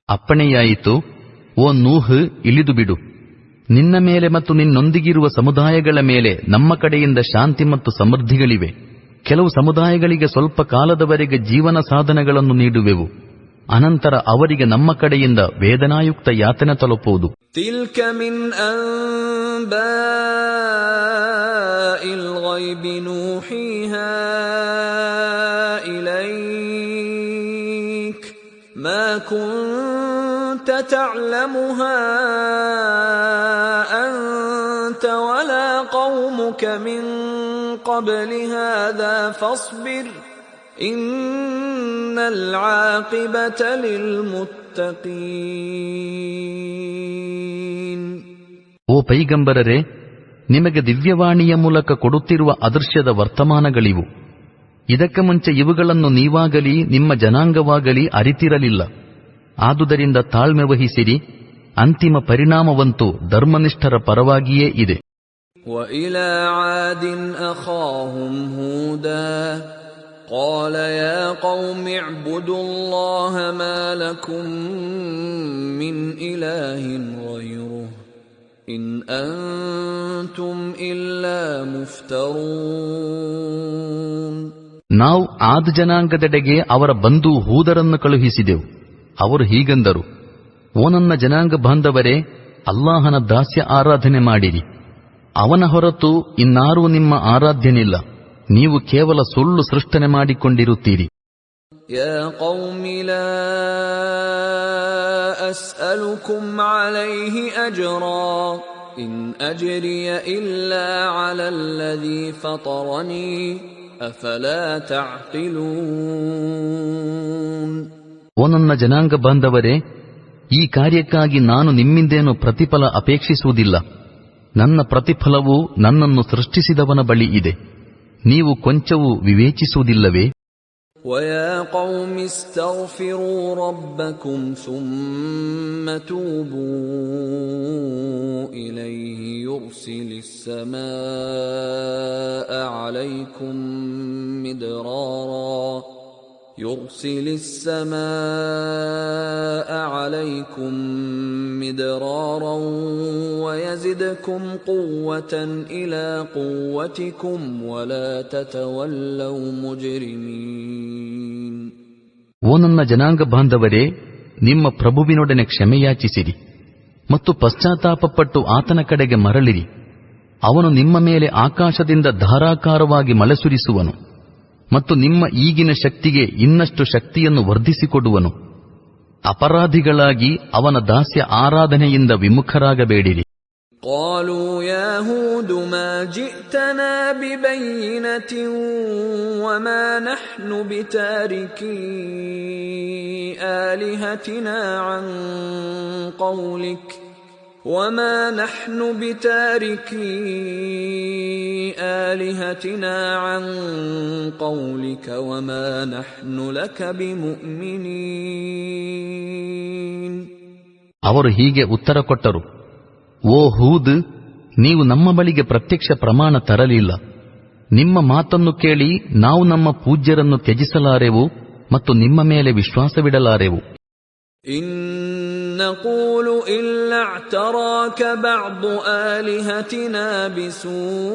ಅಪ್ಪಣೆಯಾಯಿತು, ಓ ನೂಹ್, ಇಳಿದು ಬಿಡು. ನಿನ್ನ ಮೇಲೆ ಮತ್ತು ನಿನ್ನೊಂದಿಗಿರುವ ಸಮುದಾಯಗಳ ಮೇಲೆ ನಮ್ಮ ಕಡೆಯಿಂದ ಶಾಂತಿ ಮತ್ತು ಸಮೃದ್ಧಿಗಳಿವೆ. ಕೆಲವು ಸಮುದಾಯಗಳಿಗೆ ಸ್ವಲ್ಪ ಕಾಲದವರೆಗೆ ಜೀವನ ಸಾಧನಗಳನ್ನು ನೀಡುವೆವು. ಅನಂತರ ಅವರಿಗೆ ನಮ್ಮ ಕಡೆಯಿಂದ ವೇದನಾಯುಕ್ತ ಯಾತನೆ ತಲುಪುವುದು. ತಿಲ್ಕ ಮಿನ್ ಅಂಬಾಇಲ್ ಗೈಬಿ ನೂಹಿಹಾ ಇಲೈಕ್ ಮಾ ಕುಂತ ತಅಲಮುಹಾ ಅಂತ ವಲಾ ಕೌಮುಕ ಮಿನ್ قبل هذا فاصبر إن العاقبة للمتقين. ಓ ಪೈಗಂಬರರೇ, ನಿಮಗೆ ದಿವ್ಯವಾಣಿಯ ಮೂಲಕ ಕೊಡುತ್ತಿರುವ ಅದೃಶ್ಯದ ವರ್ತಮಾನಗಳಿವು. ಇದಕ್ಕೆ ಮುಂಚೆ ಇವುಗಳನ್ನು ನೀವಾಗಲಿ ನಿಮ್ಮ ಜನಾಂಗವಾಗಲಿ ಅರಿತಿರಲಿಲ್ಲ. ಆದುದರಿಂದ ತಾಳ್ಮೆ ವಹಿಸಿರಿ. ಅಂತಿಮ ಪರಿಣಾಮವಂತೂ ಧರ್ಮನಿಷ್ಠರ ಪರವಾಗಿಯೇ ಇದೆ. وإلى عاد أخاهم هودا قال يا قوم اعبدوا الله ما لكم من إله غيره إن أنتم إلا مفترون. ನಾವು ಆದ್ ಜನಾಂಗದೆಡೆಗೆ ಅವರ ಬಂಧು ಹೂದರನ್ನು ಕಳುಹಿಸಿದೆವು. ಅವರು ಹೀಗಂದರು, ಓ ನನ್ನ ಜನಾಂಗ ಬಾಂಧವರೇ, ಅಲ್ಲಾಹನ ದಾಸ್ಯ ಆರಾಧನೆ ಮಾಡಿರಿ. ಅವನ ಹೊರತು ಇನ್ನಾರೂ ನಿಮ್ಮ ಆರಾಧ್ಯನಿಲ್ಲ. ನೀವು ಕೇವಲ ಸುಳ್ಳು ಸೃಷ್ಟನೆ ಮಾಡಿಕೊಂಡಿರುತ್ತೀರಿ. ಯಾ ಕೌಮಿ ಲಾ ಅಸ್ಅಲುಕುಂ ಅಲೈಹಿ ಅಜ್ರಾ ಇನ್ ಅಜ್ರಿಯ ಇಲ್ಲಾ ಅಲಲ್ಲದೀ ಫತರನೀ ಅಫಲಾ ತಅಕಿಲೂನ್. ಓ ನನ್ನ ಜನಾಂಗ ಬಾಂಧವರೇ, ಈ ಕಾರ್ಯಕ್ಕಾಗಿ ನಾನು ನಿಮ್ಮಿಂದೇನು ಪ್ರತಿಫಲ ಅಪೇಕ್ಷಿಸುವುದಿಲ್ಲ. ನನ್ನ ಪ್ರತಿಫಲವು ನನ್ನನ್ನು ಸೃಷ್ಟಿಸಿದವನ ಬಳಿ ಇದೆ. ನೀವು ಕೊಂಚವೂ ವಿವೇಚಿಸುವುದಿಲ್ಲವೇ? وَيَا قَوْمِ اسْتَغْفِرُوا رَبَّكُمْ ثُمَّ تُوبُوا إِلَيْهِ يُرْسِلِ السَّمَاءَ عَلَيْكُمْ مِدْرَارًا وَيَزِدْكُمْ قُوَّةً إِلَى قُوَّتِكُمْ وَلَا تَتَوَلَّوْا مُجْرِمِينَ. ಓ ನನ್ನ ಜನಾಂಗ ಬಾಂಧವರೇ, ನಿಮ್ಮ ಪ್ರಭುವಿನೊಡನೆ ಕ್ಷಮೆಯಾಚಿಸಿರಿ ಮತ್ತು ಪಶ್ಚಾತ್ತಾಪಪಟ್ಟು ಆತನ ಕಡೆಗೆ ಮರಳಿರಿ. ಅವನು ನಿಮ್ಮ ಮೇಲೆ ಆಕಾಶದಿಂದ ಧಾರಾಕಾರವಾಗಿ ಮಳೆ ಸುರಿಸುವನು ಮತ್ತು ನಿಮ್ಮ ಈಗಿನ ಶಕ್ತಿಗೆ ಇನ್ನಷ್ಟು ಶಕ್ತಿಯನ್ನು ವರ್ಧಿಸಿಕೊಡುವನು. ಅಪರಾಧಿಗಳಾಗಿ ಅವನ ದಾಸ್ಯ ಆರಾಧನೆಯಿಂದ ವಿಮುಖರಾಗಬೇಡಿರಿ. قالوا يا هود ما جئتنا ببينة وما نحن بتاركي آلهتنا عن قولك وما نحن بتاركي آلهتنا عن قولك وما نحن لك بمؤمنين. ಅವರು ಹೀಗೆ ಉತ್ತರ ಕೊಟ್ಟರು, ಓ ಹೂದ್, ನೀವು ನಮ್ಮ ಬಳಿಗೆ ಪ್ರತ್ಯಕ್ಷ ಪ್ರಮಾಣ ತರಲಿಲ್ಲ. ನಿಮ್ಮ ಮಾತನ್ನು ಕೇಳಿ ನಾವು ನಮ್ಮ ಪೂಜ್ಯರನ್ನು ತ್ಯಜಿಸಲಾರೆವು ಮತ್ತು ನಿಮ್ಮ ಮೇಲೆ ವಿಶ್ವಾಸವಿಡಲಾರೆವು. ಇನ್ ನಕೂಲು ಇಲ್ಲಾ ಅತರಾಕ ಬಅದು ಆಲಿಹತಿನಾ ಬಿಸೂ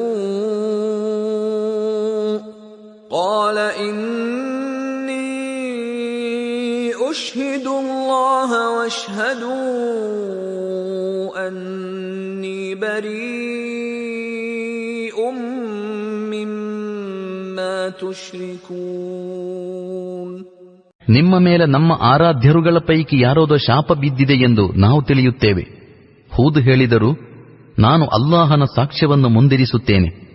قال إني أشهد الله واشهدوا أني بريء مما تشركون. ನಿಮ್ಮ ಮೇಲೆ ನಮ್ಮ ಆರಾಧ್ಯರುಗಳ ಪೈಕಿ ಯಾರೋದೋ ಶಾಪ ಬಿದ್ದಿದೆ ಎಂದು ನಾವು ತಿಳಿಯುತ್ತೇವೆ. ಹೂದ್ ಹೇಳಿದರು, ನಾನು ಅಲ್ಲಾಹನ ಸಾಕ್ಷ್ಯವನ್ನು ಮುಂದಿರಿಸುತ್ತೇನೆ.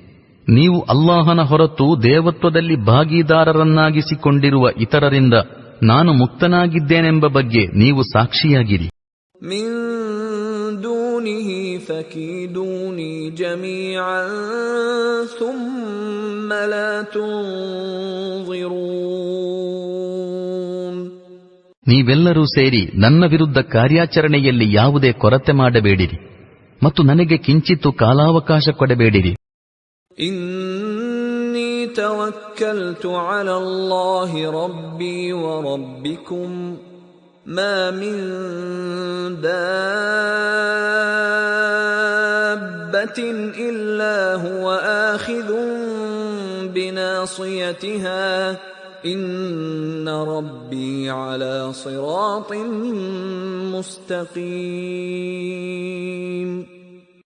ನೀವು ಅಲ್ಲಾಹನ ಹೊರತು ದೇವತ್ವದಲ್ಲಿ ಭಾಗೀದಾರರನ್ನಾಗಿಸಿಕೊಂಡಿರುವ ಇತರರಿಂದ ನಾನು ಮುಕ್ತನಾಗಿದ್ದೇನೆಂಬ ಬಗ್ಗೆ ನೀವು ಸಾಕ್ಷಿಯಾಗಿರಿ. ಮಿನ್ ದೂನಿಹಿ ಫಕೀದೂನಿ ಜಮೀಅನ್ ಥುಮ್ಮ ಲಾ ತುನ್ಜಿರೂನ್. ನೀವೆಲ್ಲರೂ ಸೇರಿ ನನ್ನ ವಿರುದ್ಧ ಕಾರ್ಯಾಚರಣೆಯಲ್ಲಿ ಯಾವುದೇ ಕೊರತೆ ಮಾಡಬೇಡಿರಿ ಮತ್ತು ನನಗೆ ಕಿಂಚಿತ್ತು ಕಾಲಾವಕಾಶ ಕೊಡಬೇಡಿರಿ. ಇನ್ನೀ ತವಕ್ಕಲ್ತು ಅಲಾ ಅಲ್ಲಾಹಿ ರಬ್ಬಿ ವ ರಬ್ಬಿಕುಂ ಮಾ ಮಿನ್ ದಾಬ್ಬತಿನ್ ಇಲ್ಲಾ ಹುವ ಆಖಿದುನ್ ಬಿನಾಸಿಯತಿಹಾ ಇನ್ನ ರಬ್ಬಿ ಅಲಾ ಸಿರಾತಿನ್ ಮುಸ್ತಕೀಮ್.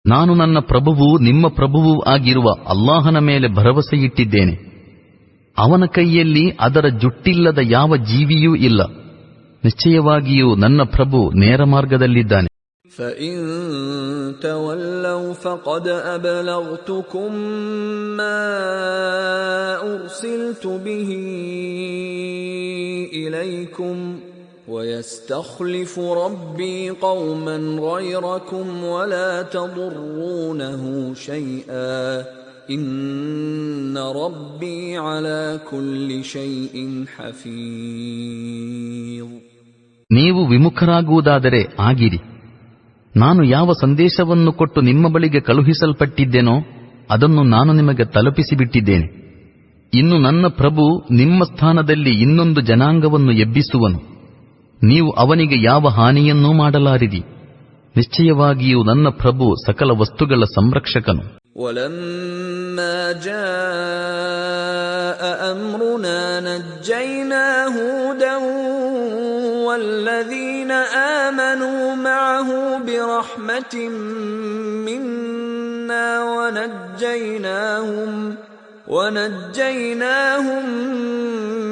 ನಾನು ನನ್ನ ಪ್ರಭುವೂ ನಿಮ್ಮ ಪ್ರಭುವೂ ಆಗಿರುವ ಅಲ್ಲಾಹನ ಮೇಲೆ ಭರವಸೆಯಿಟ್ಟಿದ್ದೇನೆ. ಅವನ ಕೈಯಲ್ಲಿ ಅದರ ಜುಟ್ಟಿಲ್ಲದ ಯಾವ ಜೀವಿಯೂ ಇಲ್ಲ. ನಿಶ್ಚಯವಾಗಿಯೂ ನನ್ನ ಪ್ರಭು ನೇರ ಮಾರ್ಗದಲ್ಲಿದ್ದಾನೆ. ಫಇನ್ ತವಲ್ಲೌ ಫಕದ್ ಅಬ್ಲಗ್ತುಕುಂ ಮಾ ಉರ್ಸಿಲ್ತು ಬಿಹಿ ಇಲೈಕುಂ وَيَسْتَخْلِفُ رَبِّي قَوْمًا غَيْرَكُمْ وَلَا تَضُرُّونَهُ شَيْئًا إِنَّ رَبِّي عَلَى كُلِّ شَيْءٍ حَفِيظٌ. ನೀವು ವಿಮುಖರಾಗುವುದಾದರೆ ಆಗಿರಿ. ನಾನು ಯಾವ ಸಂದೇಶವನ್ನು ಕೊಟ್ಟು ನಿಮ್ಮ ಬಳಿಗೆ ಕಳುಹಿಸಲ್ಪಟ್ಟಿದ್ದೇನೋ ಅದನ್ನು ನಾನು ನಿಮಗೆ ತಲುಪಿಸಿಬಿಟ್ಟಿದ್ದೇನೆ. ಇನ್ನು ನನ್ನ ಪ್ರಭು ನಿಮ್ಮ ಸ್ಥಾನದಲ್ಲಿ ಇನ್ನೊಂದು ಜನಾಂಗವನ್ನು ಎಬ್ಬಿಸುವನು. ನೀವು ಅವನಿಗೆ ಯಾವ ಹಾನಿಯನ್ನೂ ಮಾಡಲಾರಿರಿ. ನಿಶ್ಚಯವಾಗಿಯೂ ನನ್ನ ಪ್ರಭು ಸಕಲ ವಸ್ತುಗಳ ಸಂರಕ್ಷಕನು. ವಲಮ್ಮಾ ಜಾಅ ಅಮ್ರುನಾ ನಜ್ಜೈನಾ ಹೂದನ್ ವಲ್ಲದೀನ ಆಮನೂ ಮಅಹು ಬಿರಹ್ಮತಿನ್ ಮಿನ್ನಾ ونجيناهم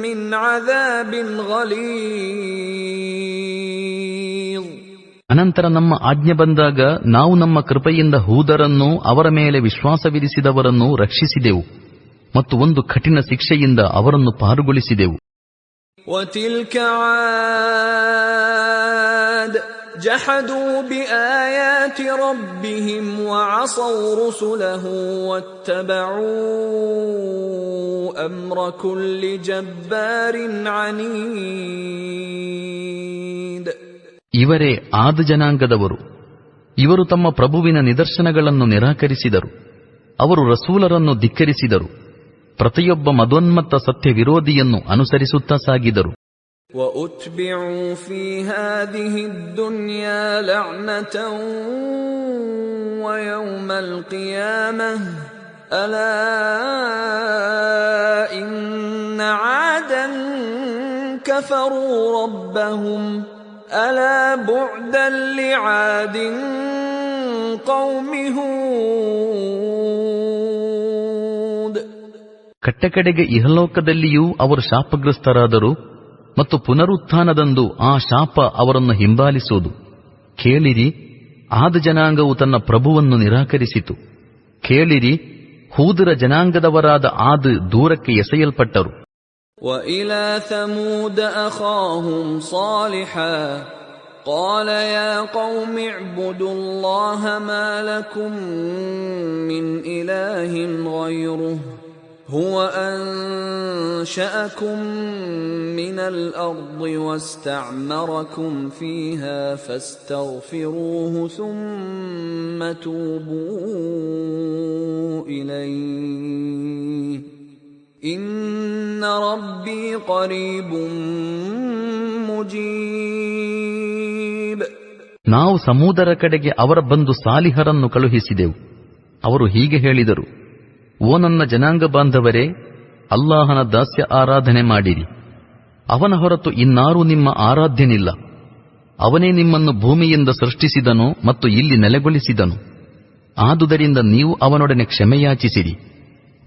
من عذاب غليظ. ಅನಂತರ ನಮ್ಮ ಆಜ್ಞೆ ಬಂದಾಗ ನಾವು ನಮ್ಮ ಕೃಪೆಯಿಂದ ಹೂದರನ್ನು ಅವರ ಮೇಲೆ ವಿಶ್ವಾಸವಿರಿಸಿದವರನ್ನು ರಕ್ಷಿಸಿದೆವು ಮತ್ತು ಒಂದು ಕಠಿಣ ಶಿಕ್ಷೆಯಿಂದ ಅವರನ್ನು ಪಾರುಗೊಳಿಸಿದೆವು. وَتِلْكَ عَادٌ جحدوا بآيات ربهم وعصوا رسله واتبعوا أمر كل جبار عنيد. ಇವರೇ ಆದ ಜನಾಂಗದವರು. ಇವರು ತಮ್ಮ ಪ್ರಭುವಿನ ನಿದರ್ಶನಗಳನ್ನು ನಿರಾಕರಿಸಿದರು. ಅವರು ರಸೂಲರನ್ನು ಧಿಕ್ಕರಿಸಿದರು. ಪ್ರತಿಯೊಬ್ಬ ಮದೋನ್ಮತ್ತ ಸತ್ಯ ವಿರೋಧಿಯನ್ನು ಅನುಸರಿಸುತ್ತಾ ಸಾಗಿದರು. وَأُتْبِعُوا فِي هَذِهِ الدُّنْيَا لَعْنَةً وَيَوْمَ الْقِيَامَةِ أَلَا إِنَّ عَادًا كَفَرُوا رَبَّهُمْ أَلَا بُعْدًا لِعَادٍ قَوْمِ هُودٍ. ಕಟ್ಟಕಡೆಗೆ ಇಹಲೋಕದಲ್ಲಿಯೂ ಅವರು ಶಾಪಗ್ರಸ್ತರಾದರು ಮತ್ತು ಪುನರುತ್ಥಾನದಂದು ಆ ಶಾಪ ಅವರನ್ನು ಹಿಂಬಾಲಿಸುವುದು. ಕೇಳಿರಿ, ಆದ ಜನಾಂಗವು ತನ್ನ ಪ್ರಭುವನ್ನು ನಿರಾಕರಿಸಿತು. ಕೇಳಿರಿ, ಹೂದರ ಜನಾಂಗದವರಾದ ಆದ್ ದೂರಕ್ಕೆ ಎಸೆಯಲ್ಪಟ್ಟರು. وَإِلَى ثَمُودَ أَخَاهُمْ صَالِحًا قَالَ يَا قَوْمِ اعْبُدُوا اللَّهَ مَا لَكُمْ مِنْ إِلَٰهٍ غَيْرُهُ هُوَ أَنشَأَكُم مِّنَ الْأَرْضِ وَاسْتَعْمَرَكُمْ فِيهَا فَاسْتَغْفِرُوهُ ثُمَّ تُوبُوا إِلَيْهِ إِنَّ رَبِّي قَرِيبٌ مُجِيبٌ. ನಾವು ಸಮೂದರ ಕಡೆಗೆ ಅವರ ಬಂಧು ಸಾಲಿಹರನ್ನು ಕಳುಹಿಸಿದೆವು. ಅವರು ಹೀಗೆ ಹೇಳಿದರು: ಓ ನನ್ನ ಜನಾಂಗ ಬಾಂಧವರೇ, ಅಲ್ಲಾಹನ ದಾಸ್ಯ ಆರಾಧನೆ ಮಾಡಿರಿ. ಅವನ ಹೊರತು ಇನ್ನಾರೂ ನಿಮ್ಮ ಆರಾಧ್ಯನಿಲ್ಲ. ಅವನೇ ನಿಮ್ಮನ್ನು ಭೂಮಿಯಿಂದ ಸೃಷ್ಟಿಸಿದನು ಮತ್ತು ಇಲ್ಲಿ ನೆಲೆಗೊಳಿಸಿದನು. ಆದುದರಿಂದ ನೀವು ಅವನೊಡನೆ ಕ್ಷಮೆಯಾಚಿಸಿರಿ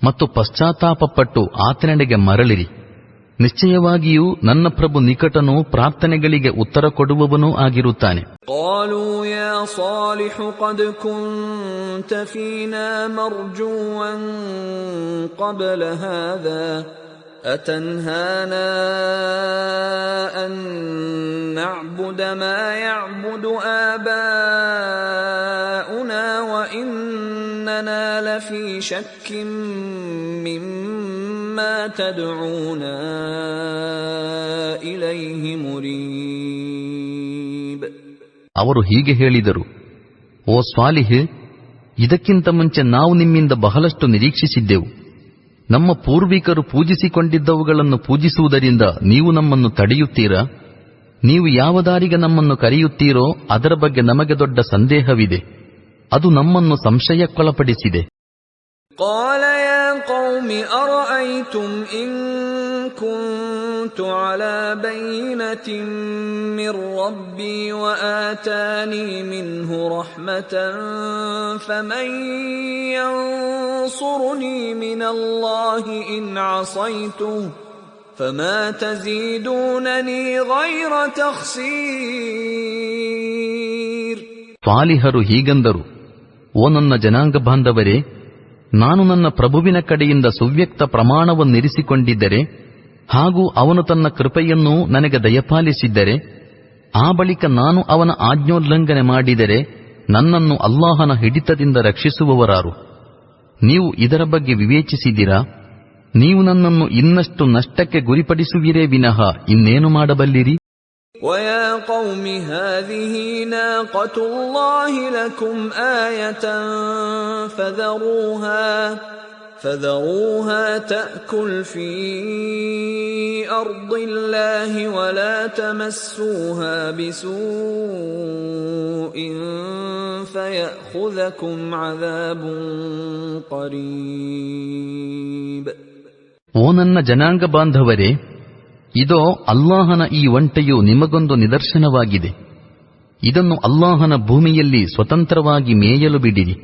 ಮತ್ತು ಪಶ್ಚಾತ್ತಾಪಪಟ್ಟು ಆತನೆಡೆಗೆ ಮರಳಿರಿ. ನಿಶ್ಚಯವಾಗಿಯೂ ನನ್ನ ಪ್ರಭು ನಿಕಟನೂ ಪ್ರಾರ್ಥನೆಗಳಿಗೆ ಉತ್ತರ ಕೊಡುವವನೂ ಆಗಿರುತ್ತಾನೆ. قالوا يا صالح قد كنت فينا مرجوا قبل هذا أتنهانا أن نعبد ما يعبد آباؤنا وإننا لفي شك مما تدعونا إليه مريب. ಅವರು ಹೀಗೆ ಹೇಳಿದರು: ಓ ಸ್ವಾಲಿಹ್, ಇದಕ್ಕಿಂತ ಮುಂಚೆ ನಾವು ನಿಮ್ಮಿಂದ ಬಹಳಷ್ಟು ನಿರೀಕ್ಷಿಸಿದ್ದೆವು. ನಮ್ಮ ಪೂರ್ವಿಕರು ಪೂಜಿಸಿಕೊಂಡಿದ್ದವುಗಳನ್ನು ಪೂಜಿಸುವುದರಿಂದ ನೀವು ನಮ್ಮನ್ನು ತಡೆಯುತ್ತೀರಾ? ನೀವು ಯಾವ ದಾರಿಗೆ ನಮ್ಮನ್ನು ಕರೆಯುತ್ತೀರೋ ಅದರ ಬಗ್ಗೆ ನಮಗೆ ದೊಡ್ಡ ಸಂದೇಹವಿದೆ. ಅದು ನಮ್ಮನ್ನು ಸಂಶಯಕ್ಕೊಳಪಡಿಸಿದೆ. قال يا قوم أرأيتم إن كنت على بينة من ربي وآتاني منه رحمة فمن ينصرني من الله إن عصيته فما تزيدونني غير تخسير. ಸಾಲಿಹರು ಹೀಗಂದರು: ಓ ನನ್ನ ಜನಾಂಗ ಬಾಂಧವರೇ, ನಾನು ನನ್ನ ಪ್ರಭುವಿನ ಕಡೆಯಿಂದ ಸುವ್ಯಕ್ತ ಪ್ರಮಾಣವನ್ನಿರಿಸಿಕೊಂಡಿದ್ದರೆ ಹಾಗೂ ಅವನು ತನ್ನ ಕೃಪೆಯನ್ನೂ ನನಗೆ ದಯಪಾಲಿಸಿದ್ದರೆ, ಆ ಬಳಿಕ ನಾನು ಅವನ ಆಜ್ಞೋಲ್ಲಂಘನೆ ಮಾಡಿದರೆ ನನ್ನನ್ನು ಅಲ್ಲಾಹನ ಹಿಡಿತದಿಂದ ರಕ್ಷಿಸುವವರಾರು? ನೀವು ಇದರ ಬಗ್ಗೆ ವಿವೇಚಿಸಿದಿರಾ? ನೀವು ನನ್ನನ್ನು ಇನ್ನಷ್ಟು ನಷ್ಟಕ್ಕೆ ಗುರಿಪಡಿಸುವಿರೇ ವಿನಃ ಇನ್ನೇನು ಮಾಡಬಲ್ಲಿರಿ? وَيَا قَوْمِ هَٰذِهِ نَاقَةُ اللَّهِ لَكُمْ آيَةً فَذَرُوهَا تَأْكُلْ فِي أَرْضِ اللَّهِ وَلَا تَمَسُّوهَا بِسُوءٍ فَيَأْخُذَكُمْ عَذَابٌ قَرِيبٌ. ಓ ನನ್ನ ಜನಾಂಗ ಬಾಂಧವರೇ, ಇದೋ ಅಲ್ಲಾಹನ ಈ ಒಂಟೆಯು ನಿಮಗೊಂದು ನಿದರ್ಶನವಾಗಿದೆ. ಇದನ್ನು ಅಲ್ಲಾಹನ ಭೂಮಿಯಲ್ಲಿ ಸ್ವತಂತ್ರವಾಗಿ ಮೇಯಲು ಬಿಡಿರಿ.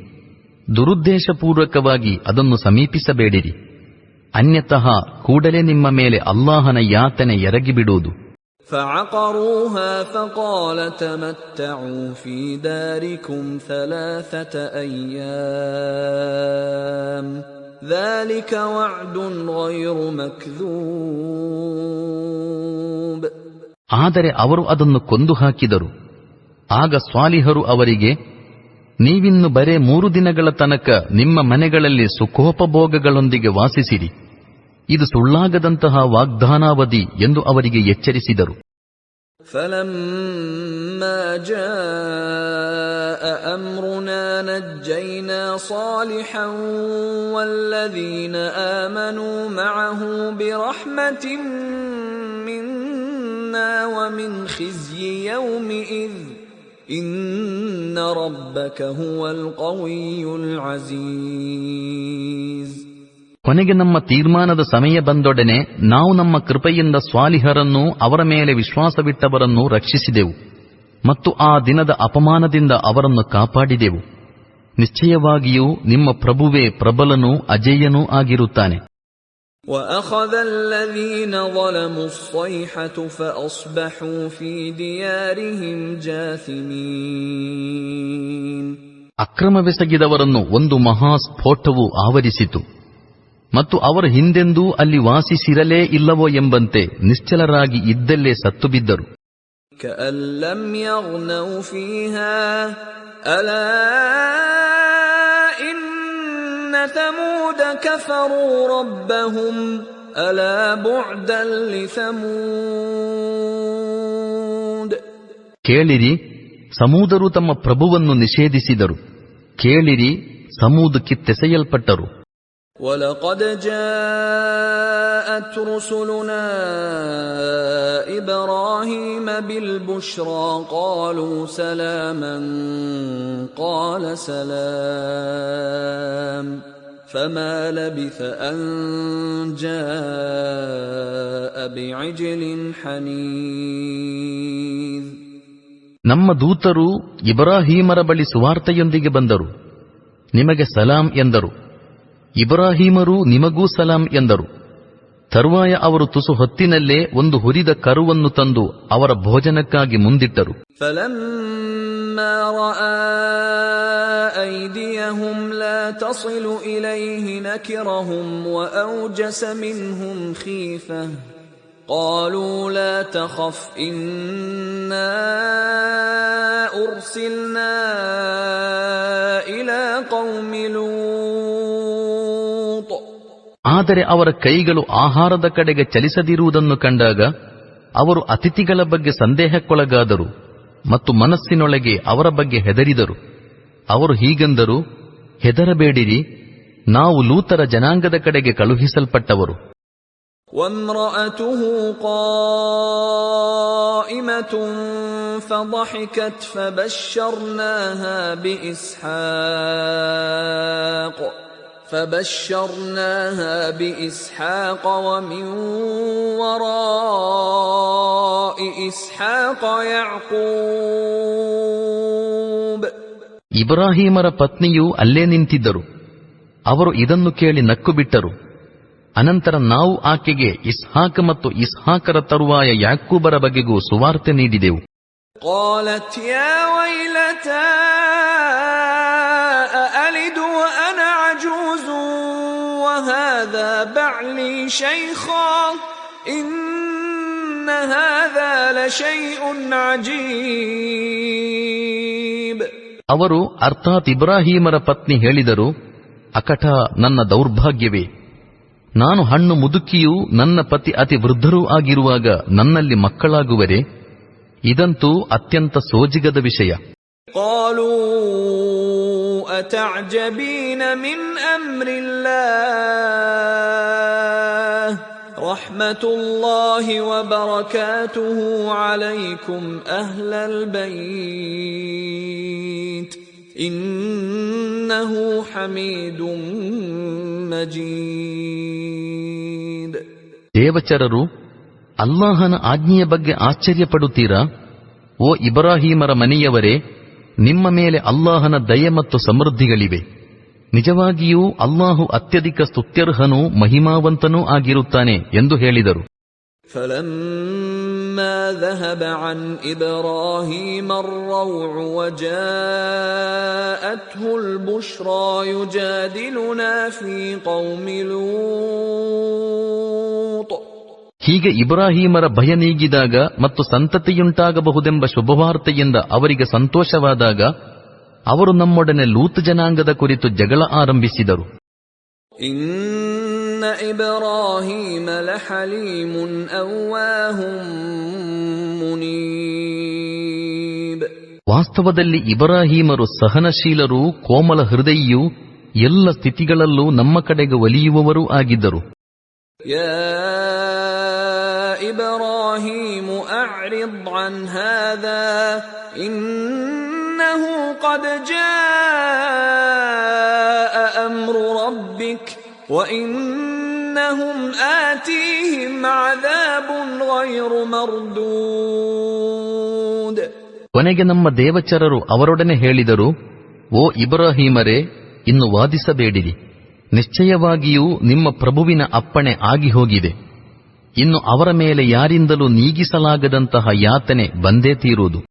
ದುರುದ್ದೇಶಪೂರ್ವಕವಾಗಿ ಅದನ್ನು ಸಮೀಪಿಸಬೇಡಿರಿ. ಅನ್ಯತಃ ಕೂಡಲೇ ನಿಮ್ಮ ಮೇಲೆ ಅಲ್ಲಾಹನ ಯಾತನೆ ಎರಗಿಬಿಡುವುದು. فعقروها فقال تمتعوا في داركم 3 أيام ذلك وعد غير مكذوب. ಆದರೆ ಅವರು ಅದನ್ನು ಕೊಂದು ಹಾಕಿದರು. ಆಗ ಸ್ವಾಲಿಹರು ಅವರಿಗೆ, ನೀವಿನ್ನು ಬರೇ 3 ದಿನಗಳ ತನಕ ನಿಮ್ಮ ಮನೆಗಳಲ್ಲಿ ಸುಖೋಪಭೋಗಗಳೊಂದಿಗೆ ವಾಸಿಸಿರಿ, ಇದು ಸುಳ್ಳಾಗದಂತಹ ವಾಗ್ದಾನಾವಧಿ ಎಂದು ಅವರಿಗೆ ಎಚ್ಚರಿಸಿದರು. فَلَمَّا جَاءَ أَمْرُنَا نَجَّيْنَا صَالِحًا وَالَّذِينَ آمَنُوا مَعَهُ بِرَحْمَةٍ مِنَّا وَمِنْ خِزْيِ يَوْمِئِذٍ إِنَّ رَبَّكَ هُوَ الْقَوِيُّ الْعَزِيزُ. ಕೊನೆಗೆ ನಮ್ಮ ತೀರ್ಮಾನದ ಸಮಯ ಬಂದೊಡನೆ ನಾವು ನಮ್ಮ ಕೃಪೆಯಿಂದ ಸ್ವಾಲಿಹರನ್ನೂ ಅವರ ಮೇಲೆ ವಿಶ್ವಾಸವಿಟ್ಟವರನ್ನೂ ರಕ್ಷಿಸಿದೆವು ಮತ್ತು ಆ ದಿನದ ಅಪಮಾನದಿಂದ ಅವರನ್ನು ಕಾಪಾಡಿದೆವು. ನಿಶ್ಚಯವಾಗಿಯೂ ನಿಮ್ಮ ಪ್ರಭುವೇ ಪ್ರಬಲನೂ ಅಜೇಯನೂ ಆಗಿರುತ್ತಾನೆ. وَأَخَذَ الَّذِينَ ظَلَمُوا الصَّيْحَةُ فَأَصْبَحُوا فِي دِيَارِهِمْ جَاثِمِينَ. ಅಕ್ರಮವೆಸಗಿದವರನ್ನು ಒಂದು ಮಹಾಸ್ಫೋಟವು ಆವರಿಸಿತು ಮತ್ತು ಅವರು ಹಿಂದೆಂದೂ ಅಲ್ಲಿ ವಾಸಿಸಿರಲೇ ಇಲ್ಲವೋ ಎಂಬಂತೆ ನಿಶ್ಚಲರಾಗಿ ಇದ್ದಲ್ಲೇ ಸತ್ತುಬಿದ್ದರು. كَأَن لَّمْ يَغْنَوْا فِيهَا أَلَا إِنَّ ثَمُودَ كَفَرُوا رَبَّهُمْ أَلَا بُعْدًا لِثَمُودَ. ಕೇಳಿರಿ, ಸಮೂದರು ತಮ್ಮ ಪ್ರಭುವನ್ನು ನಿಷೇಧಿಸಿದರು. ಕೇಳಿರಿ, ಸಮೂದ್ ಕಿತ್ತೆಸೆಯಲ್ಪಟ್ಟರು. وَلَقَدْ جَاءَتْ رُسُلُنَا إِبْرَاهِيمَ بِالْبُشْرَى قَالُوا سَلَامًا قَالَ سَلَامٌ فَمَا لَبِثَ أَن جَاءَ بِعِجْلٍ حَنِيذٍ. ನಮ್ಮ ದೂತರು ಇಬ್ರಾಹೀಮರ ಬಳಿ ಸುವಾರ್ತೆಯೊಂದಿಗೆ ಬಂದರು. ನಿಮಗೆ ಸಲಾಂ ಎಂದರು. ಇಬ್ರಾಹೀಮರೂ ನಿಮಗೂ ಸಲಾಂ ಎಂದರು. ತರುವಾಯ ಅವರು ತುಸು ಹೊತ್ತಿನಲ್ಲೇ ಒಂದು ಹುರಿದ ಕರುವನ್ನು ತಂದು ಅವರ ಭೋಜನಕ್ಕಾಗಿ ಮುಂದಿಟ್ಟರು. فَلَمَّا رَأَى أَيْدِيَهُمْ لَا تَصِلُ إِلَيْهِ نَكِرَهُمْ وَأَوْجَسَ مِنْهُمْ خِيفَةً قَالُوا لَا تَخَفْ إِنَّا أُرْسِلْنَا إِلَى قَوْمِ لُوطٍ. ಆದರೆ ಅವರ ಕೈಗಳು ಆಹಾರದ ಕಡೆಗೆ ಚಲಿಸದಿರುವುದನ್ನು ಕಂಡಾಗ ಅವರು ಅತಿಥಿಗಳ ಬಗ್ಗೆ ಸಂದೇಹಕ್ಕೊಳಗಾದರು ಮತ್ತು ಮನಸ್ಸಿನೊಳಗೆ ಅವರ ಬಗ್ಗೆ ಹೆದರಿದರು. ಅವರು ಹೀಗೆಂದರು, ಹೆದರಬೇಡಿರಿ, ನಾವು ಲೂತರ ಜನಾಂಗದ ಕಡೆಗೆ ಕಳುಹಿಸಲ್ಪಟ್ಟವರು. وَامْرَأَتُهُ قَائِمَةٌ فَضَحِكَتْ فَبَشَّرْنَاهَا بِإِسْحَاقَ وَمِنْ وَرَاءِ إِسْحَاقَ يَعْقُوبَ. ಇಬ್ರಾಹೀಮರ ಪತ್ನಿಯೂ ಅಲ್ಲೇ ನಿಂತಿದ್ದರು. ಅವರು ಇದನ್ನು ಕೇಳಿ ನಕ್ಕು ಬಿಟ್ಟರು. ಅನಂತರ ನಾವು ಆಕೆಗೆ ಇಸ್ಹಾಕ್ ಮತ್ತು ಇಸ್ಹಾಕರ ತರುವಾಯ ಯಾಕೂಬರ ಬಗೆಗೂ ಸುವಾರ್ತೆ ನೀಡಿದೆವು. قالت يا ويلتى أألد وأنا عجوز وهذا بعلي شيخا إن هذا لشيء عجيب. ಅವರು ಅರ್ಥಾತ್ ಇಬ್ರಾಹೀಮರ ಪತ್ನಿ ಹೇಳಿದರು, ಅಕಟ ನನ್ನ ದೌರ್ಭಾಗ್ಯವೇ, ನಾನು ಹಣ್ಣು ಮುದುಕಿಯೂ ನನ್ನ ಪತಿ ಅತಿ ವೃದ್ಧರೂ ಆಗಿರುವಾಗ ನನ್ನಲ್ಲಿ ಮಕ್ಕಳಾಗುವರೆ? ಇದಂತೂ ಅತ್ಯಂತ ಸೋಜಿಗದ ವಿಷಯ. قالوا أتعجبين من أمر الله رحمة الله وبركاته عليكم أهل البيت إنه حميد مجيد. ದೇವಚರರು, ಅಲ್ಲಾಹನ ಆಜ್ಞೆಯ ಬಗ್ಗೆ ಆಶ್ಚರ್ಯಪಡುತ್ತೀರಾ? ಓ ಇಬ್ರಾಹೀಮರ ಮನೆಯವರೇ, ನಿಮ್ಮ ಮೇಲೆ ಅಲ್ಲಾಹನ ದಯೆ ಮತ್ತು ಸಮೃದ್ಧಿಗಳಿವೆ. ನಿಜವಾಗಿಯೂ ಅಲ್ಲಾಹು ಅತ್ಯಧಿಕ ಸ್ತುತ್ಯರ್ಹನೂ ಮಹಿಮಾವಂತನೂ ಆಗಿರುತ್ತಾನೆ ಎಂದು ಹೇಳಿದರು. فَلَمَّا ذَهَبَ عَنْ إِبْرَاهِيمَ الرَّوْعُ وَجَاءَتْهُ الْبُشْرَى يُجَادِلُنَا فِي قَوْمِ لُوطٍ. ಹೀಗೆ ಇಬ್ರಾಹೀಮರ ಭಯ ನೀಗಿದಾಗ ಮತ್ತು ಸಂತತಿಯುಂಟಾಗಬಹುದೆಂಬ ಶುಭವಾರ್ತೆಯಿಂದ ಅವರಿಗೆ ಸಂತೋಷವಾದಾಗ ಅವರು ನಮ್ಮೊಡನೆ ಲೂತ್ ಜನಾಂಗದ ಕುರಿತು ಜಗಳ ಆರಂಭಿಸಿದರು. ಇನ್ನ ಇಬ್ರಾಹೀಮ ಲಹಲೀಮುನ್ ಅವ್ವಾಹುಂ ಮುನೀಬ್. ವಾಸ್ತವದಲ್ಲಿ ಇಬ್ರಾಹೀಮರು ಸಹನಶೀಲರೂ ಕೋಮಲ ಹೃದಯಿಯೂ ಎಲ್ಲ ಸ್ಥಿತಿಗಳಲ್ಲೂ ನಮ್ಮ ಕಡೆಗೆ ಒಲಿಯುವವರೂ ಆಗಿದ್ದರು. ಯಾ ಇಬ್ರಾಹೀಮು ಅಅರಿದ್ ಅನ್ ಹಾದಾ ಇನ್ನಹು ಖದ್ ಜಾಅ ಅಮ್ರು ರಬ್ಬಿಕ್ ವಇನ್ನಹುಂ ಆತೀಹಿಂ ಅದಾಬುನ್ ಗೈರು ಮರ್ದೂದ್. ಕೊನೆಗೆ ನಮ್ಮ ದೇವಚರರು ಅವರೊಡನೆ ಹೇಳಿದರು, ಓ ಇಬ್ರಾಹೀಮರೇ, ಇನ್ನು ವಾದಿಸಬೇಡಿರಿ. ನಿಶ್ಚಯವಾಗಿಯೂ ನಿಮ್ಮ ಪ್ರಭುವಿನ ಅಪ್ಪಣೆ ಆಗಿ ಹೋಗಿದೆ. ಇನ್ನು ಅವರ ಮೇಲೆ ಯಾರಿಂದಲೂ ನೀಗಿಸಲಾಗದಂತಹ ಯಾತನೆ ಬಂದೇ ತೀರುವುದು.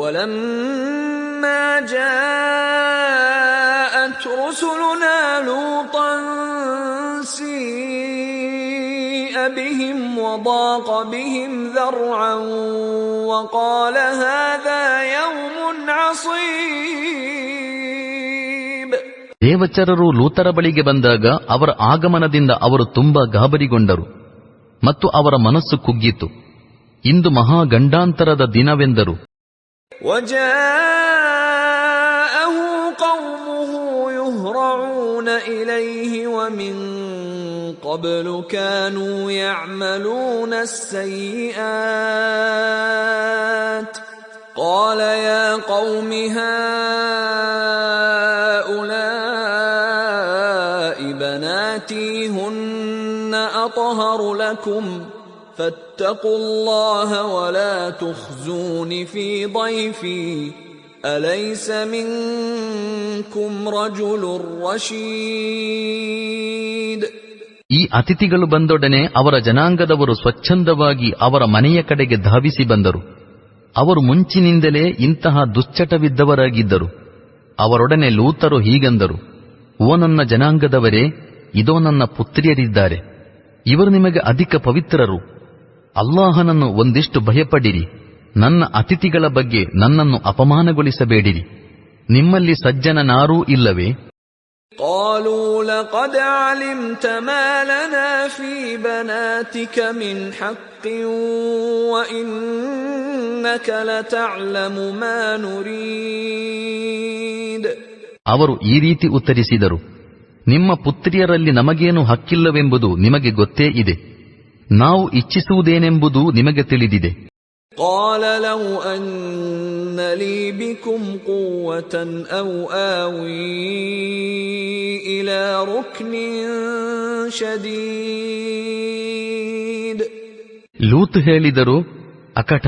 ವಲಮ್ಮಾ ಜಾಅತ್ ರುಸುಲುನಾ ಲೂತನ್ ಸೀಅ ಬಿಹಿಂ ವದಾಕ ಬಿಹಿಂ ذرعನ್ ವಕಾಲ ಹಾದಾ ಯೌಮುನ್ ಅಸೀಬ್. ದೇವಚರರು ಲೂತರ ಬಳಿಗೆ ಬಂದಾಗ ಅವರ ಆಗಮನದಿಂದ ಅವರು ತುಂಬಾ ಗಾಬರಿಗೊಂಡರು ಮತ್ತು ಅವರ ಮನಸ್ಸು ಕುಗ್ಗಿತು. ಇಂದು ಮಹಾಗಂಡಾಂತರದ ದಿನವೆಂದರು. ವಜಾಅಹು ಕೌಮುಹು ಯುಹ್ರಊನ ಇಲೈಹಿ ವಮಿನ್ قبل كانوا يعملون السيئات قال يا قوم هؤلاء بناتي هن أطهر لكم فاتقوا الله ولا تخزون في ضيفي أليس منكم رجل رشيد. ಈ ಅತಿಥಿಗಳು ಬಂದೊಡನೆ ಅವರ ಜನಾಂಗದವರು ಸ್ವಚ್ಛಂದವಾಗಿ ಅವರ ಮನೆಯ ಕಡೆಗೆ ಧಾವಿಸಿ ಬಂದರು. ಅವರು ಮುಂಚಿನಿಂದಲೇ ಇಂತಹ ದುಶ್ಚಟವಿದ್ದವರಾಗಿದ್ದರು. ಅವರೊಡನೆ ಲೂತರು ಹೀಗೆಂದರು, ಓ ನನ್ನ ಜನಾಂಗದವರೇ, ಇದೋ ನನ್ನ ಪುತ್ರಿಯರಿದ್ದಾರೆ. ಇವರು ನಿಮಗೆ ಅಧಿಕ ಪವಿತ್ರರು. ಅಲ್ಲಾಹನನ್ನು ಒಂದಿಷ್ಟು ಭಯಪಡಿರಿ. ನನ್ನ ಅತಿಥಿಗಳ ಬಗ್ಗೆ ನನ್ನನ್ನು ಅಪಮಾನಗೊಳಿಸಬೇಡಿರಿ. ನಿಮ್ಮಲ್ಲಿ ಸಜ್ಜನನಾರೂ ಇಲ್ಲವೇ? قالوا لقد علمت ما لنا في بناتك من حق وإنك لتعلم ما نريد. ಅವರು ಈ ರೀತಿ ಉತ್ತರಿಸಿದರು, ನಿಮ್ಮ ಪುತ್ರಿಯರಲ್ಲಿ ನಮಗೇನು ಹಕ್ಕಿಲ್ಲವೆಂಬುದು ನಿಮಗೆ ಗೊತ್ತೇ ಇದೆ. ನಾವು ಇಚ್ಛಿಸುವುದೇನೆಂಬುದು ನಿಮಗೆ ತಿಳಿದಿದೆ. قال لو أن لي بكم قوة أو آوي إلى ركن شديد. ಲೂತ್ ಹೇಳಿದರು, ಅಕಟ,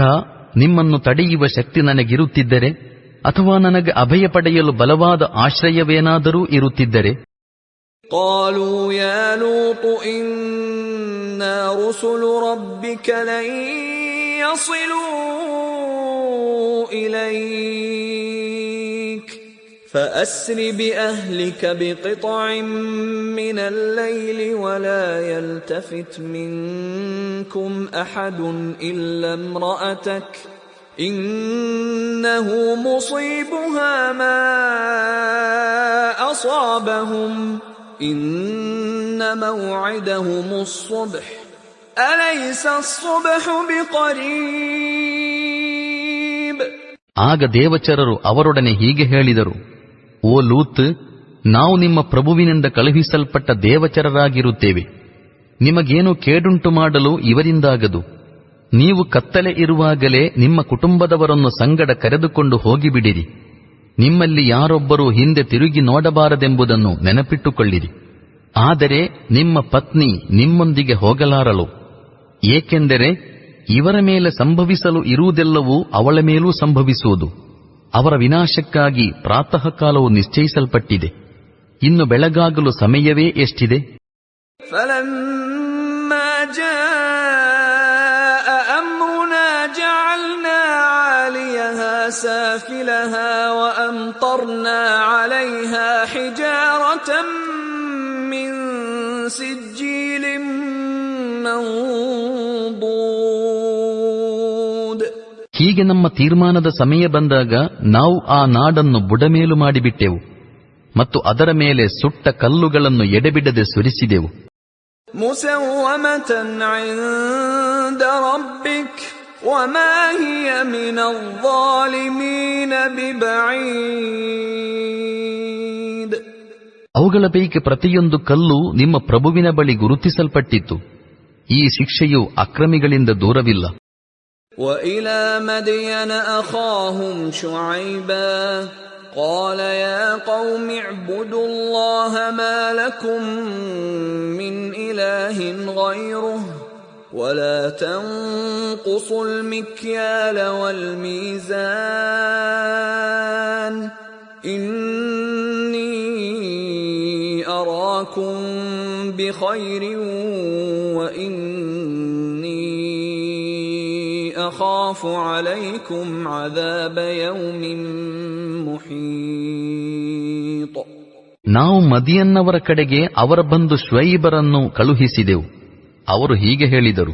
ನಿಮ್ಮನ್ನು ತಡೆಯುವ ಶಕ್ತಿ ನನಗಿರುತ್ತಿದ್ದರೆ ಅಥವಾ ನನಗೆ ಅಭಯ ಪಡೆಯಲು ಬಲವಾದ ಆಶ್ರಯವೇನಾದರೂ ಇರುತ್ತಿದ್ದರೆ. قالوا يا لوط إنا رسل ربك لن يصلوا إليك فأسر بأهلك بقطع من الليل ولا يلتفت منكم أحد إلا امرأتك إنه مصيبها ما أصابهم إن موعدهم الصبح أليس الصبح بقريب. ಆಗ ದೇವಚರರು ಅವರೊಡನೆ ಹೀಗೆ ಹೇಳಿದರು, ಓ ಲೂತ್, ನಾವು ನಿಮ್ಮ ಪ್ರಭುವಿನಿಂದ ಕಳುಹಿಸಲ್ಪಟ್ಟ ದೇವಚರರಾಗಿರುತ್ತೇವೆ. ನಿಮಗೇನು ಕೇಡುಂಟು ಮಾಡಲು ಇವರಿಂದಾಗದು. ನೀವು ಕತ್ತಲೆ ಇರುವಾಗಲೇ ನಿಮ್ಮ ಕುಟುಂಬದವರನ್ನು ಸಂಗಡ ಕರೆದುಕೊಂಡು ಹೋಗಿಬಿಡಿರಿ. ನಿಮ್ಮಲ್ಲಿ ಯಾರೊಬ್ಬರೂ ಹಿಂದೆ ತಿರುಗಿ ನೋಡಬಾರದೆಂಬುದನ್ನು ನೆನಪಿಟ್ಟುಕೊಳ್ಳಿರಿ. ಆದರೆ ನಿಮ್ಮ ಪತ್ನಿ ನಿಮ್ಮೊಂದಿಗೆ ಹೋಗಲಾರಳು, ಏಕೆಂದರೆ ಇವರ ಮೇಲೆ ಸಂಭವಿಸಲು ಇರುವುದೆಲ್ಲವೂ ಅವಳ ಮೇಲೂ ಸಂಭವಿಸುವುದು. ಅವರ ವಿನಾಶಕ್ಕಾಗಿ ಪ್ರಾತಃ ಕಾಲವು ನಿಶ್ಚಯಿಸಲ್ಪಟ್ಟಿದೆ. ಇನ್ನು ಬೆಳಗಾಗಲು ಸಮಯವೇ ಎಷ್ಟಿದೆ. فلما جاء أمرنا جعلنا عاليها سافلها وأمطرنا عليها حجارة من سجيل منضود منضود. ಹೀಗೆ ನಮ್ಮ ತೀರ್ಮಾನದ ಸಮಯ ಬಂದಾಗ ನಾವು ಆ ನಾಡನ್ನು ಬುಡಮೇಲು ಮಾಡಿಬಿಟ್ಟೆವು ಮತ್ತು ಅದರ ಮೇಲೆ ಸುಟ್ಟ ಕಲ್ಲುಗಳನ್ನು ಎಡೆಬಿಡದೆ ಸುರಿಸಿದೆವು. ಮುಸವ್ವಮತನ್ ಇಂದ ರಬ್ಬಿಕ್ ವಮಾ ಹಿಯ ಮಿನಲ್ ಝಾಲಿಮೀನ ಬಿಬঈದ್. ಅವುಗಳ ಪೈಕಿ ಪ್ರತಿಯೊಂದು ಕಲ್ಲು ನಿಮ್ಮ ಪ್ರಭುವಿನ ಬಳಿ ಗುರುತಿಸಲ್ಪಟ್ಟಿತ್ತು. ಈ ಶಿಕ್ಷೆಯು ಅಕ್ರಮಿಗಳಿಂದ ದೂರವಿಲ್ಲ. وَإِلَى مَدْيَنَ أَخَاهُمْ شُعَيْبًا قَالَ يَا قَوْمِ اعْبُدُوا اللَّهَ مَا لَكُمْ مِنْ إِلَٰهٍ غَيْرُهُ وَلَا تَنقُصُوا الْمِكْيَالَ وَالْمِيزَانَ إِنِّي أَرَاكُمْ بِخَيْرٍ وَإِنِّي أخاف عليكم عذاب يوم محيط. ನಾವು ಮದಿಯನ್ನವರ ಕಡೆಗೆ ಅವರ ಬಂಧು ಶ್ವೈಬರನ್ನು ಕಳುಹಿಸಿದೆವು. ಅವರು ಹೀಗೆ ಹೇಳಿದರು,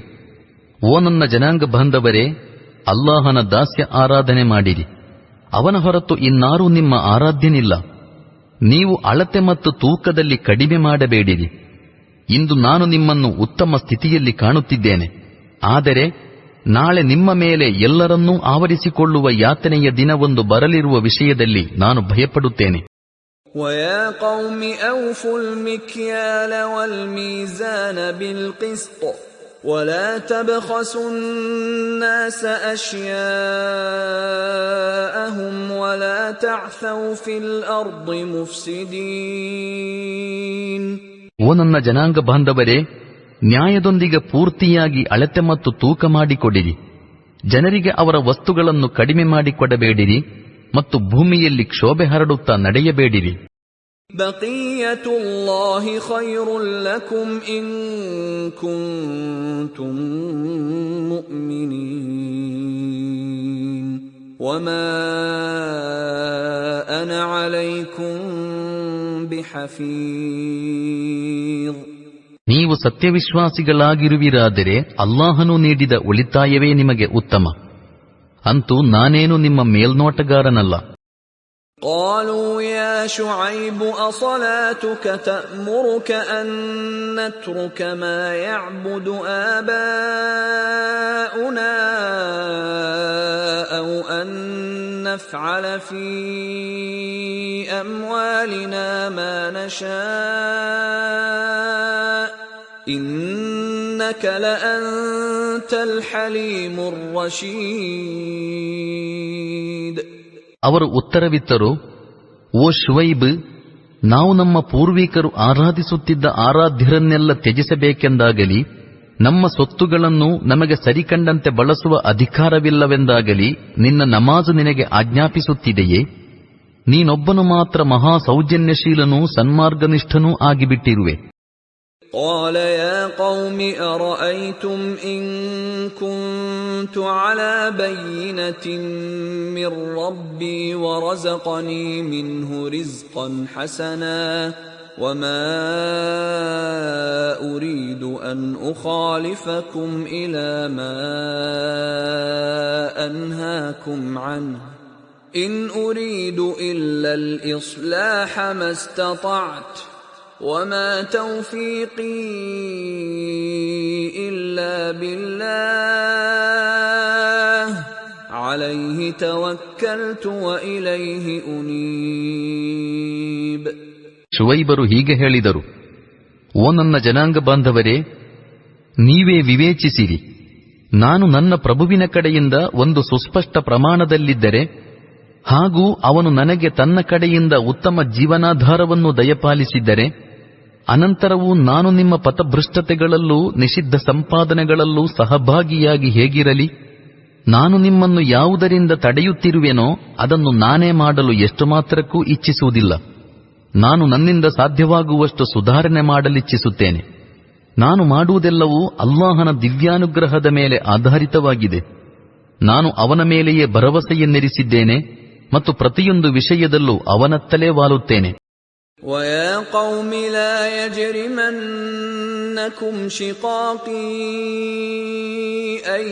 ಓ ನನ್ನ ಜನಾಂಗ ಬಾಂಧವರೇ, ಅಲ್ಲಾಹನ ದಾಸ್ಯ ಆರಾಧನೆ ಮಾಡಿರಿ. ಅವನ ಹೊರತು ಇನ್ನಾರೂ ನಿಮ್ಮ ಆರಾಧ್ಯನಿಲ್ಲ. ನೀವು ಅಳತೆ ಮತ್ತು ತೂಕದಲ್ಲಿ ಕಡಿಮೆ ಮಾಡಬೇಡಿರಿ. ಇಂದು ನಾನು ನಿಮ್ಮನ್ನು ಉತ್ತಮ ಸ್ಥಿತಿಯಲ್ಲಿ ಕಾಣುತ್ತಿದ್ದೇನೆ. ಆದರೆ ನಾಳೆ ನಿಮ್ಮ ಮೇಲೆ ಎಲ್ಲರನ್ನೂ ಆವರಿಸಿಕೊಳ್ಳುವ ಯಾತನೆಯ ದಿನವೊಂದು ಬರಲಿರುವ ವಿಷಯದಲ್ಲಿ ನಾನು ಭಯಪಡುತ್ತೇನೆ. وَيَا قَوْمِ أَوْفُوا الْمِكْيَالَ وَالْمِيزَانَ بِالْقِسْطِ وَلَا تَبْخَسُوا النَّاسَ أَشْيَاءَهُمْ وَلَا تَعْثَوْا فِي الْأَرْضِ مُفْسِدِينَ. ಓ ನನ್ನ ಜನಾಂಗ ಬಾಂಧವರೇ, ನ್ಯಾಯದೊಂದಿಗೆ ಪೂರ್ತಿಯಾಗಿ ಅಳತೆ ಮತ್ತು ತೂಕ ಮಾಡಿಕೊಡಿರಿ. ಜನರಿಗೆ ಅವರ ವಸ್ತುಗಳನ್ನು ಕಡಿಮೆ ಮಾಡಿಕೊಡಬೇಡಿರಿ ಮತ್ತು ಭೂಮಿಯಲ್ಲಿ ಕ್ಷೋಭೆ ಹರಡುತ್ತಾ ನಡೆಯಬೇಡಿರಿ. ಬಕೀಯತುಲ್ಲಾಹಿ ಖೈರುಲ್ ಲಕುಂ ಇನ್ ಕುಂತುಂ ಮುಅ್ಮಿನೀನ್ ವಮಾ ಅನ ಅಲೈಕುಂ ಬಿಹಫೀಜ್. ನೀವು ಸತ್ಯವಿಶ್ವಾಸಿಗಳಾಗಿರುವಿರಾದರೆ ಅಲ್ಲಾಹನು ನೀಡಿದ ಉಳಿತಾಯವೇ ನಿಮಗೆ ಉತ್ತಮ. ಅಂತೂ ನಾನೇನು ನಿಮ್ಮ ಮೇಲ್ನೋಟಗಾರನಲ್ಲ. قالوا يا شعيب أصلاتك تأمرك أن نترك ما يعبد آباؤنا أو أن نفعل في أموالنا ما نشاء إنك لأنت الحليم الرشيد. ಅವರು ಉತ್ತರವಿತ್ತರು, ಓ ಶುವೈಬ್, ನಾವು ನಮ್ಮ ಪೂರ್ವಿಕರು ಆರಾಧಿಸುತ್ತಿದ್ದ ಆರಾಧ್ಯರನ್ನೆಲ್ಲ ತ್ಯಜಿಸಬೇಕೆಂದಾಗಲಿ, ನಮ್ಮ ಸೊತ್ತುಗಳನ್ನು ನಮಗೆ ಸರಿಕಂಡಂತೆ ಬಳಸುವ ಅಧಿಕಾರವಿಲ್ಲವೆಂದಾಗಲಿ ನಿನ್ನ ನಮಾಜು ನಿನಗೆ ಆಜ್ಞಾಪಿಸುತ್ತಿದೆಯೇ? ನೀನೊಬ್ಬನು ಮಾತ್ರ ಮಹಾ ಸೌಜನ್ಯಶೀಲನೂ ಸನ್ಮಾರ್ಗನಿಷ್ಠನೂ ಆಗಿಬಿಟ್ಟಿರುವೆ. قال يا قوم أرأيتم إن كنت على بينة من ربي ورزقني منه رزقا حسنا وما أريد أن أخالفكم إلى ما أنهاكم عنه إن أريد إلا الإصلاح ما استطعت وما توفيقي إلا بالله عليه توكلت وإليه أنيب. ಶುವೈಬರು ಹೀಗೆ ಹೇಳಿದರು, ಓ ನನ್ನ ಜನಾಂಗ ಬಾಂಧವರೇ, ನೀವೇ ವಿವೇಚಿಸಿರಿ. ನಾನು ನನ್ನ ಪ್ರಭುವಿನ ಕಡೆಯಿಂದ ಒಂದು ಸುಸ್ಪಷ್ಟ ಪ್ರಮಾಣದಲ್ಲಿದ್ದರೆ ಹಾಗೂ ಅವನು ನನಗೆ ತನ್ನ ಕಡೆಯಿಂದ ಉತ್ತಮ ಜೀವನಾಧಾರವನ್ನು ದಯಪಾಲಿಸಿದ್ದರೆ, ಅನಂತರವೂ ನಾನು ನಿಮ್ಮ ಪಥಭೃಷ್ಟತೆಗಳಲ್ಲೂ ನಿಷಿದ್ಧ ಸಂಪಾದನೆಗಳಲ್ಲೂ ಸಹಭಾಗಿಯಾಗಿ ಹೇಗಿರಲಿ? ನಾನು ನಿಮ್ಮನ್ನು ಯಾವುದರಿಂದ ತಡೆಯುತ್ತಿರುವೆನೋ ಅದನ್ನು ನಾನೇ ಮಾಡಲು ಎಷ್ಟು ಮಾತ್ರಕ್ಕೂ ಇಚ್ಛಿಸುವುದಿಲ್ಲ. ನಾನು ನನ್ನಿಂದ ಸಾಧ್ಯವಾಗುವಷ್ಟು ಸುಧಾರಣೆ ಮಾಡಲಿಚ್ಛಿಸುತ್ತೇನೆ. ನಾನು ಮಾಡುವುದೆಲ್ಲವೂ ಅಲ್ಲಾಹನ ದಿವ್ಯಾನುಗ್ರಹದ ಮೇಲೆ ಆಧಾರಿತವಾಗಿದೆ. ನಾನು ಅವನ ಮೇಲೆಯೇ ಭರವಸೆಯನ್ನಿರಿಸಿದ್ದೇನೆ ಮತ್ತು ಪ್ರತಿಯೊಂದು ವಿಷಯದಲ್ಲೂ ಅವನತ್ತಲೇ ವಾಲುತ್ತೇನೆ. وَيَا قَوْمِ لَا يَجْرِمَنَّكُمْ يَغُرَّنَّكُمْ شِقَاقِي أَن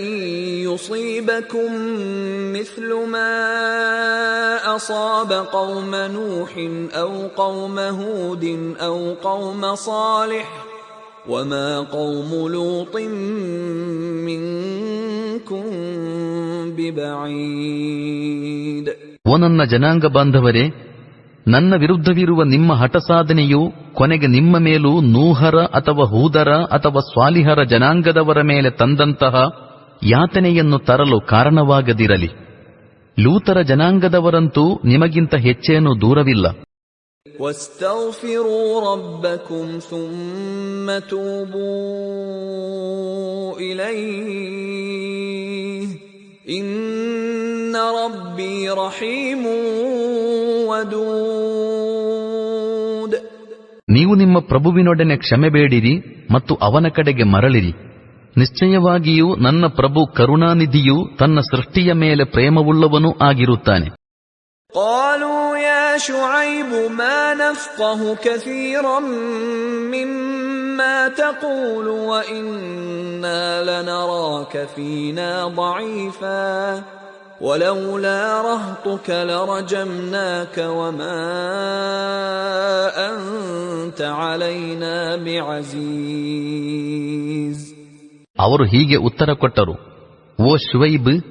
يُصِيبَكُم مِّثْلُ مَا أَصَابَ قَوْمَ نُوحٍ أَوْ قَوْمَ هُودٍ أَوْ قَوْمَ صَالِحٍ وَمَا قَوْمُ لُوطٍ مِّنكُم بِبَعِيدٍ. ಓ ನನ್ನ ಜನಾಂಗ ಬಾಂಧವರೇ, ನನ್ನ ವಿರುದ್ಧವಿರುವ ನಿಮ್ಮ ಹಠಸಾಧನೆಯು ಕೊನೆಗೆ ನಿಮ್ಮ ಮೇಲೂ ನೂಹರ ಅಥವಾ ಹೂದರ ಅಥವಾ ಸ್ವಾಲಿಹರ ಜನಾಂಗದವರ ಮೇಲೆ ತಂದಂತಹ ಯಾತನೆಯನ್ನು ತರಲು ಕಾರಣವಾಗದಿರಲಿ. ಲೂತರ ಜನಾಂಗದವರಂತೂ ನಿಮಗಿಂತ ಹೆಚ್ಚೇನೂ ದೂರವಿಲ್ಲ. وَاسْتَغْفِرُوا رَبَّكُمْ ثُمَّ تُوبُوا إِلَيْهِ إِنَّ رَبِّي رَحِيمٌ وَدُودٌ. ನೀವು ನಿಮ್ಮ ಪ್ರಭುವಿನೊಡನೆ ಕ್ಷಮೆಬೇಡಿರಿ ಮತ್ತು ಅವನ ಕಡೆಗೆ ಮರಳಿರಿ. ನಿಶ್ಚಯವಾಗಿಯೂ ನನ್ನ ಪ್ರಭು ಕರುಣಾನಿಧಿಯೂ ತನ್ನ ಸೃಷ್ಟಿಯ ಮೇಲೆ ಪ್ರೇಮವುಳ್ಳವನೂ ಆಗಿರುತ್ತಾನೆ. قالوا يا شعيب ما نفقه كثيرا مما تقول وإنا لنراك فينا ضعيفا ولولا رهطك لرجمناك وما أنت علينا بعزيز. ಅವರು ಹೀಗೆ ಉತ್ತರ ಕೊಟ್ಟರು, ಓ ಶುವೈಬ್,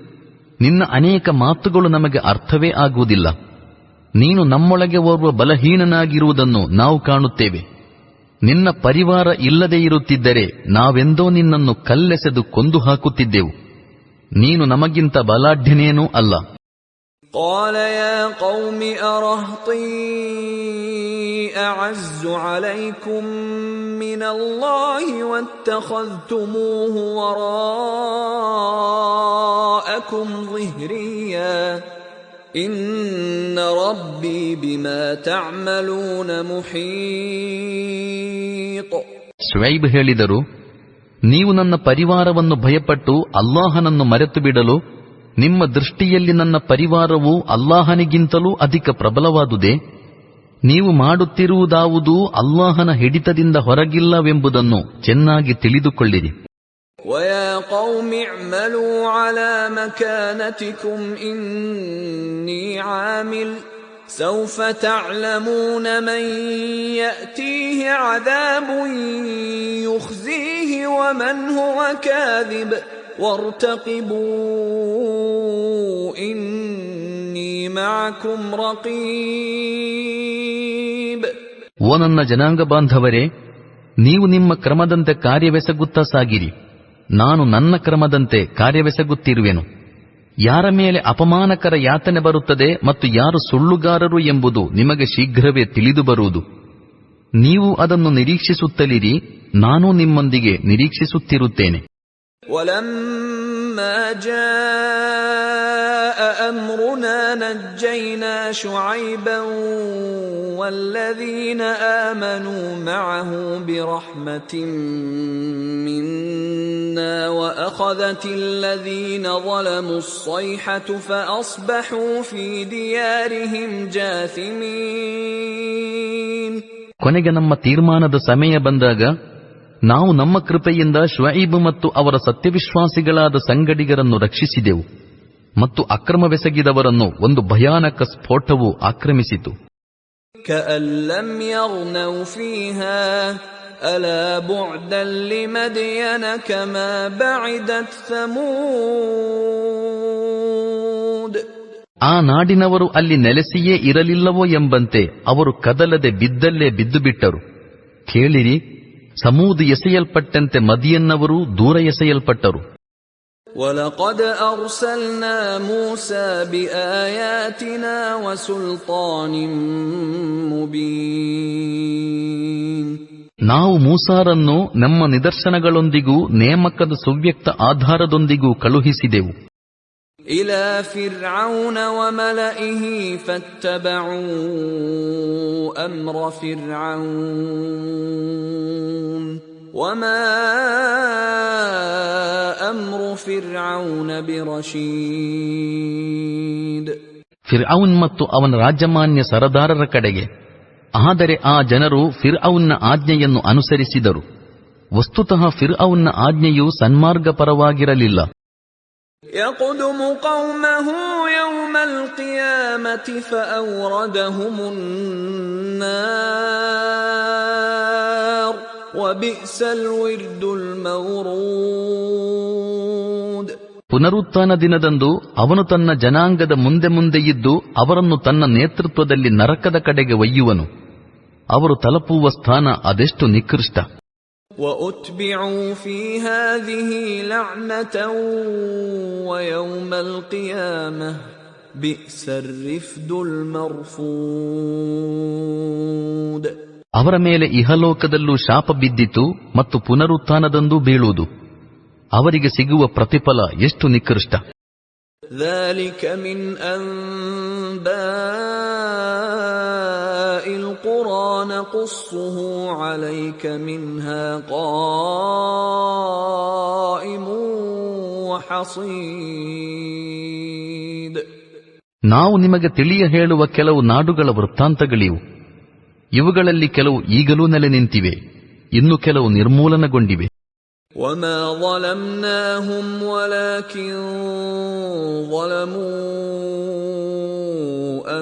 ನಿನ್ನ ಅನೇಕ ಮಾತುಗಳು ನಮಗೆ ಅರ್ಥವೇ ಆಗುವುದಿಲ್ಲ. ನೀನು ನಮ್ಮೊಳಗೆ ಓರ್ವ ಬಲಹೀನನಾಗಿರುವುದನ್ನು ನಾವು ಕಾಣುತ್ತೇವೆ. ನಿನ್ನ ಪರಿವಾರ ಇಲ್ಲದೆ ಇರುತ್ತಿದ್ದರೆ ನಾವೆಂದೋ ನಿನ್ನನ್ನು ಕಲ್ಲೆಸೆದು ಕೊಂದು ಹಾಕುತ್ತಿದ್ದೆವು. ನೀನು ನಮಗಿಂತ ಬಲಾಢ್ಯನೇನೂ ಅಲ್ಲ. قال يا قوم أرهطي أعز عليكم من الله واتخذتموه وراءكم ظهريا إن ربي بما تعملون محيط. ಶುಐಬ್ ಹೇಳಿದರು, ನೀವು ನನ್ನ ಪರಿವಾರವನ್ನು ಭಯಪಟ್ಟು ಅಲ್ಲಾಹನನ್ನು ಮರೆತು ಬಿಡಲು ನಿಮ್ಮ ದೃಷ್ಟಿಯಲ್ಲಿ ನನ್ನ ಪರಿವಾರವು ಅಲ್ಲಾಹನಿಗಿಂತಲೂ ಅಧಿಕ ಪ್ರಬಲವಾದುದೇ? ನೀವು ಮಾಡುತ್ತಿರುವುದಾವುದೂ ಅಲ್ಲಾಹನ ಹಿಡಿತದಿಂದ ಹೊರಗಿಲ್ಲವೆಂಬುದನ್ನು ಚೆನ್ನಾಗಿ ತಿಳಿದುಕೊಳ್ಳಿರಿ. وَيَا قَوْمِ اعْمَلُوا عَلَى مَكَانَتِكُمْ إِنِّي عَامِلٌ سَوْفَ تَعْلَمُونَ مَنْ يَأْتِيهِ عَذَابٌ يُخْزِيهِ وَمَنْ هُوَ كَاذِبٌ وَارْتَقِبُوا إِنِّي مَعَكُمْ رَقِيبٌ. ಓ ನನ್ನ ಜನಾಂಗ ಬಾಂಧವರೇ, ನೀವು ನಿಮ್ಮ ಕ್ರಮದಂತೆ ಕಾರ್ಯವೆಸಗುತ್ತಾ ಸಾಗಿರಿ. ನಾನು ನನ್ನ ಕ್ರಮದಂತೆ ಕಾರ್ಯವೆಸಗುತ್ತಿರುವೆನು. ಯಾರ ಮೇಲೆ ಅಪಮಾನಕರ ಯಾತನೆ ಬರುತ್ತದೆ ಮತ್ತು ಯಾರು ಸುಳ್ಳುಗಾರರು ಎಂಬುದು ನಿಮಗೆ ಶೀಘ್ರವೇ ತಿಳಿದು ಬರುವುದು. ನೀವು ಅದನ್ನು ನಿರೀಕ್ಷಿಸುತ್ತಲಿರಿ, ನಾನು ನಿಮ್ಮೊಂದಿಗೆ ನಿರೀಕ್ಷಿಸುತ್ತಿರುತ್ತೇನೆ. وَلَمَّا جَاءَ أَمْرُنَا نَجَّيْنَا شُعَيْبًا وَالَّذِينَ آمَنُوا مَعَهُ بِرَحْمَةٍ مِنَّا وَأَخَذَتِ الَّذِينَ ظَلَمُوا الصَّيْحَةُ فَأَصْبَحُوا فِي دِيَارِهِمْ جَاثِمِينَ. ಕೊನೆಗೆ ನಮ್ಮ ತೀರ್ಮಾನದ ಸಮಯ ಬಂದಾಗ ನಾವು ನಮ್ಮ ಕೃಪೆಯಿಂದ ಶುಐಬ್ ಮತ್ತು ಅವರ ಸತ್ಯವಿಶ್ವಾಸಿಗಳಾದ ಸಂಗಡಿಗರನ್ನು ರಕ್ಷಿಸಿದೆವು ಮತ್ತು ಅಕ್ರಮವೆಸಗಿದವರನ್ನು ಒಂದು ಭಯಾನಕ ಸ್ಫೋಟವು ಆಕ್ರಮಿಸಿತು. كَأَن لَّمْ يَغْنَوْا فِيهَا أَلَا بُعْدًا لِّمَدْيَنَ كَمَا بَعِدَتْ ثَمُودُ. ಆ ನಾಡಿನವರು ಅಲ್ಲಿ ನೆಲೆಸಿಯೇ ಇರಲಿಲ್ಲವೋ ಎಂಬಂತೆ ಅವರು ಕದಲದೆ ಬಿದ್ದಲ್ಲೇ ಬಿದ್ದುಬಿಟ್ಟರು. ಕೇಳಿರಿ, ಸಮೂದ್ ಎಸೆಯಲ್ಪಟ್ಟಂತೆ ಮದಿಯನ್ನವರು ದೂರ ಎಸೆಯಲ್ಪಟ್ಟರು. وَلَقَدْ أَرْسَلْنَا مُوسَى بِآيَاتِنَا وَسُلْطَانٍ مُبِينٍ. ನಾವು ಮೂಸಾರನ್ನು ನಮ್ಮ ನಿದರ್ಶನಗಳೊಂದಿಗೂ ನೇಮಕದ ಸುವ್ಯಕ್ತ ಆಧಾರದೊಂದಿಗೂ ಕಳುಹಿಸಿದೆವು. إِلَى فِرْعَوْنَ وَمَلَئِهِ فَاتَّبَعُوا أَمْرَ فِرْعَوْنَ وَمَا أَمْرُ فِرْعَوْنَ بِرَشِيدٍ. ಫಿರ್ಔನ್ ಮತ್ತು ಅವನ ರಾಜಮಾನ್ಯ ಸರದಾರರ ಕಡೆಗೆ. ಆದರೆ ಆ ಜನರು ಫಿರ್ಔನ್ನ ಆಜ್ಞೆಯನ್ನು ಅನುಸರಿಸಿದರು. ವಸ್ತುತಃ ಫಿರ್ಔನ್ನ ಆಜ್ಞೆಯು ಸನ್ಮಾರ್ಗಪರವಾಗಿರಲಿಲ್ಲ. يقدم قومه يوم القيامة فأوردهم النار وبئس الورد المورود. ಪುನರುತ್ಥಾನ ದಿನದಂದು ಅವನು ತನ್ನ ಜನಾಂಗದ ಮುಂದೆ ಮುಂದೆ ಇದ್ದು ಅವರನ್ನು ತನ್ನ ನೇತೃತ್ವದಲ್ಲಿ ನರಕದ ಕಡೆಗೆ ಒಯ್ಯುವನು. ಅವರು ತಲುಪುವ ಸ್ಥಾನ ಅದೆಷ್ಟು ನಿಕೃಷ್ಟ. وَأُتْبِعُوا فِي هَذِهِ لَعْنَةً وَيَوْمَ الْقِيَامَةِ بِئْسَ الرِّفْدُ الْمَرْفُودُ. ಅವರ ಮೇಲೆ ಇಹಲೋಕದಲ್ಲೂ ಶಾಪ ಬಿದ್ದಿತು ಮತ್ತು ಪುನರುತ್ಥಾನದಂದೂ ಬೀಳುವುದು. ಅವರಿಗೆ ಸಿಗುವ ಪ್ರತಿಫಲ ಎಷ್ಟು ನಿಕೃಷ್ಟ. ذَلِكَ مِنْ أَنْبَاءِ الْقُرَى نَقُصُّهُ عَلَيْكَ مِنْهَا قَائِمٌ وَحَصِيدٌ. ನಾವು ನಿಮಗೆ ತಿಳಿಯ ಹೇಳುವ ಕೆಲವು ನಾಡುಗಳ ವೃತ್ತಾಂತಗಳಿವು. ಇವುಗಳಲ್ಲಿ ಕೆಲವು ಈಗಲೂ ನೆಲೆ ನಿಂತಿವೆ, ಇನ್ನು ಕೆಲವು ನಿರ್ಮೂಲನಗೊಂಡಿವೆ. وَمَا ظَلَمْنَاهُمْ وَلَكِنْ ظَلَمُوا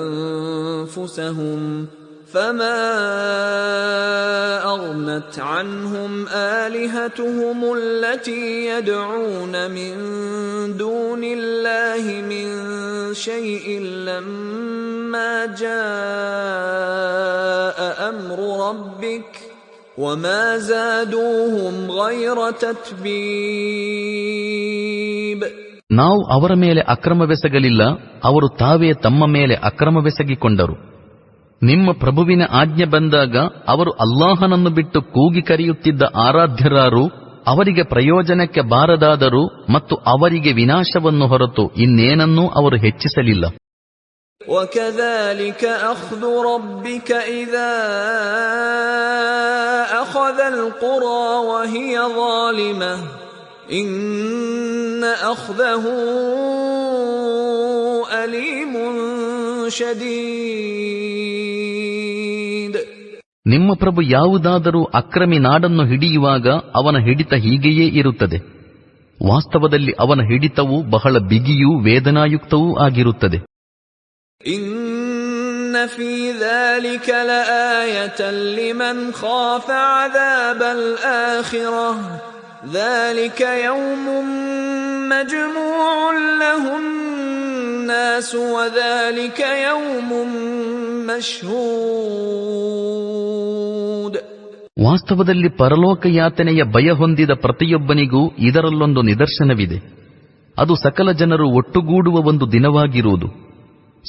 أَنفُسَهُمْ فَمَا أَغْنَتْ عَنْهُمْ آلِهَتُهُمُ الَّتِي يَدْعُونَ مِنْ دُونِ اللَّهِ مِنْ شَيْءٍ لَمَّا جَاءَ أَمْرُ رَبِّكَ وَمَا زَادُوهُمْ غَيْرَ تَتْبِيبٍ. ನಾವು ಅವರ ಮೇಲೆ ಅಕ್ರಮವೆಸಗಲಿಲ್ಲ, ಅವರು ತಾವೇ ತಮ್ಮ ಮೇಲೆ ಅಕ್ರಮವೆಸಗಿಕೊಂಡರು. ನಿಮ್ಮ ಪ್ರಭುವಿನ ಆಜ್ಞೆ ಬಂದಾಗ ಅವರು ಅಲ್ಲಾಹನನ್ನು ಬಿಟ್ಟು ಕೂಗಿ ಕರೆಯುತ್ತಿದ್ದ ಆರಾಧ್ಯರಾರು ಅವರಿಗೆ ಪ್ರಯೋಜನಕ್ಕೆ ಬಾರದಾದರು ಮತ್ತು ಅವರಿಗೆ ವಿನಾಶವನ್ನು ಹೊರತು ಇನ್ನೇನನ್ನೂ ಅವರು ಹೆಚ್ಚಿಸಲಿಲ್ಲ. وَكَذَلِكَ أَخْذُ رَبِّكَ إِذَا أَخَذَ الْقُرَى وَهِيَ ظَالِمَةٌ إِنَّ أَخْذَهُ أَلِيمٌ شَدِيدٌ. ನಿಮ್ಮ ಪ್ರಭು ಯಾವುದಾದರೂ ಅಕ್ರಮಿ ನಾಡನ್ನು ಹಿಡಿಯುವಾಗ ಅವನ ಹಿಡಿತ ಹೀಗೆಯೇ ಇರುತ್ತದೆ. ವಾಸ್ತವದಲ್ಲಿ ಅವನ ಹಿಡಿತವು ಬಹಳ ಬಿಗಿಯೂ ವೇದನಾಯುಕ್ತವೂ ಆಗಿರುತ್ತದೆ. إِنَّ فِي ذَلِكَ لَآيَةً لِمَنْ خَافَ عَذَابَ الْآخِرَةِ ذَلِكَ يَوْمٌ مَجْمُوعٌ لَهُ النَّاسُ وَذَلِكَ يَوْمٌ مَشْهُودٌ. ವಾಸ್ತವದಲ್ಲಿ ಪರಲೋಕ ಯಾತನೆಯ ಭಯ ಹೊಂದಿದ ಪ್ರತಿಯೊಬ್ಬನಿಗೂ ಇದರಲ್ಲೊಂದು ನಿದರ್ಶನವಿದೆ. ಅದು ಸಕಲ ಜನರು ಒಟ್ಟುಗೂಡುವ ಒಂದು ದಿನವಾಗಿರುವುದು.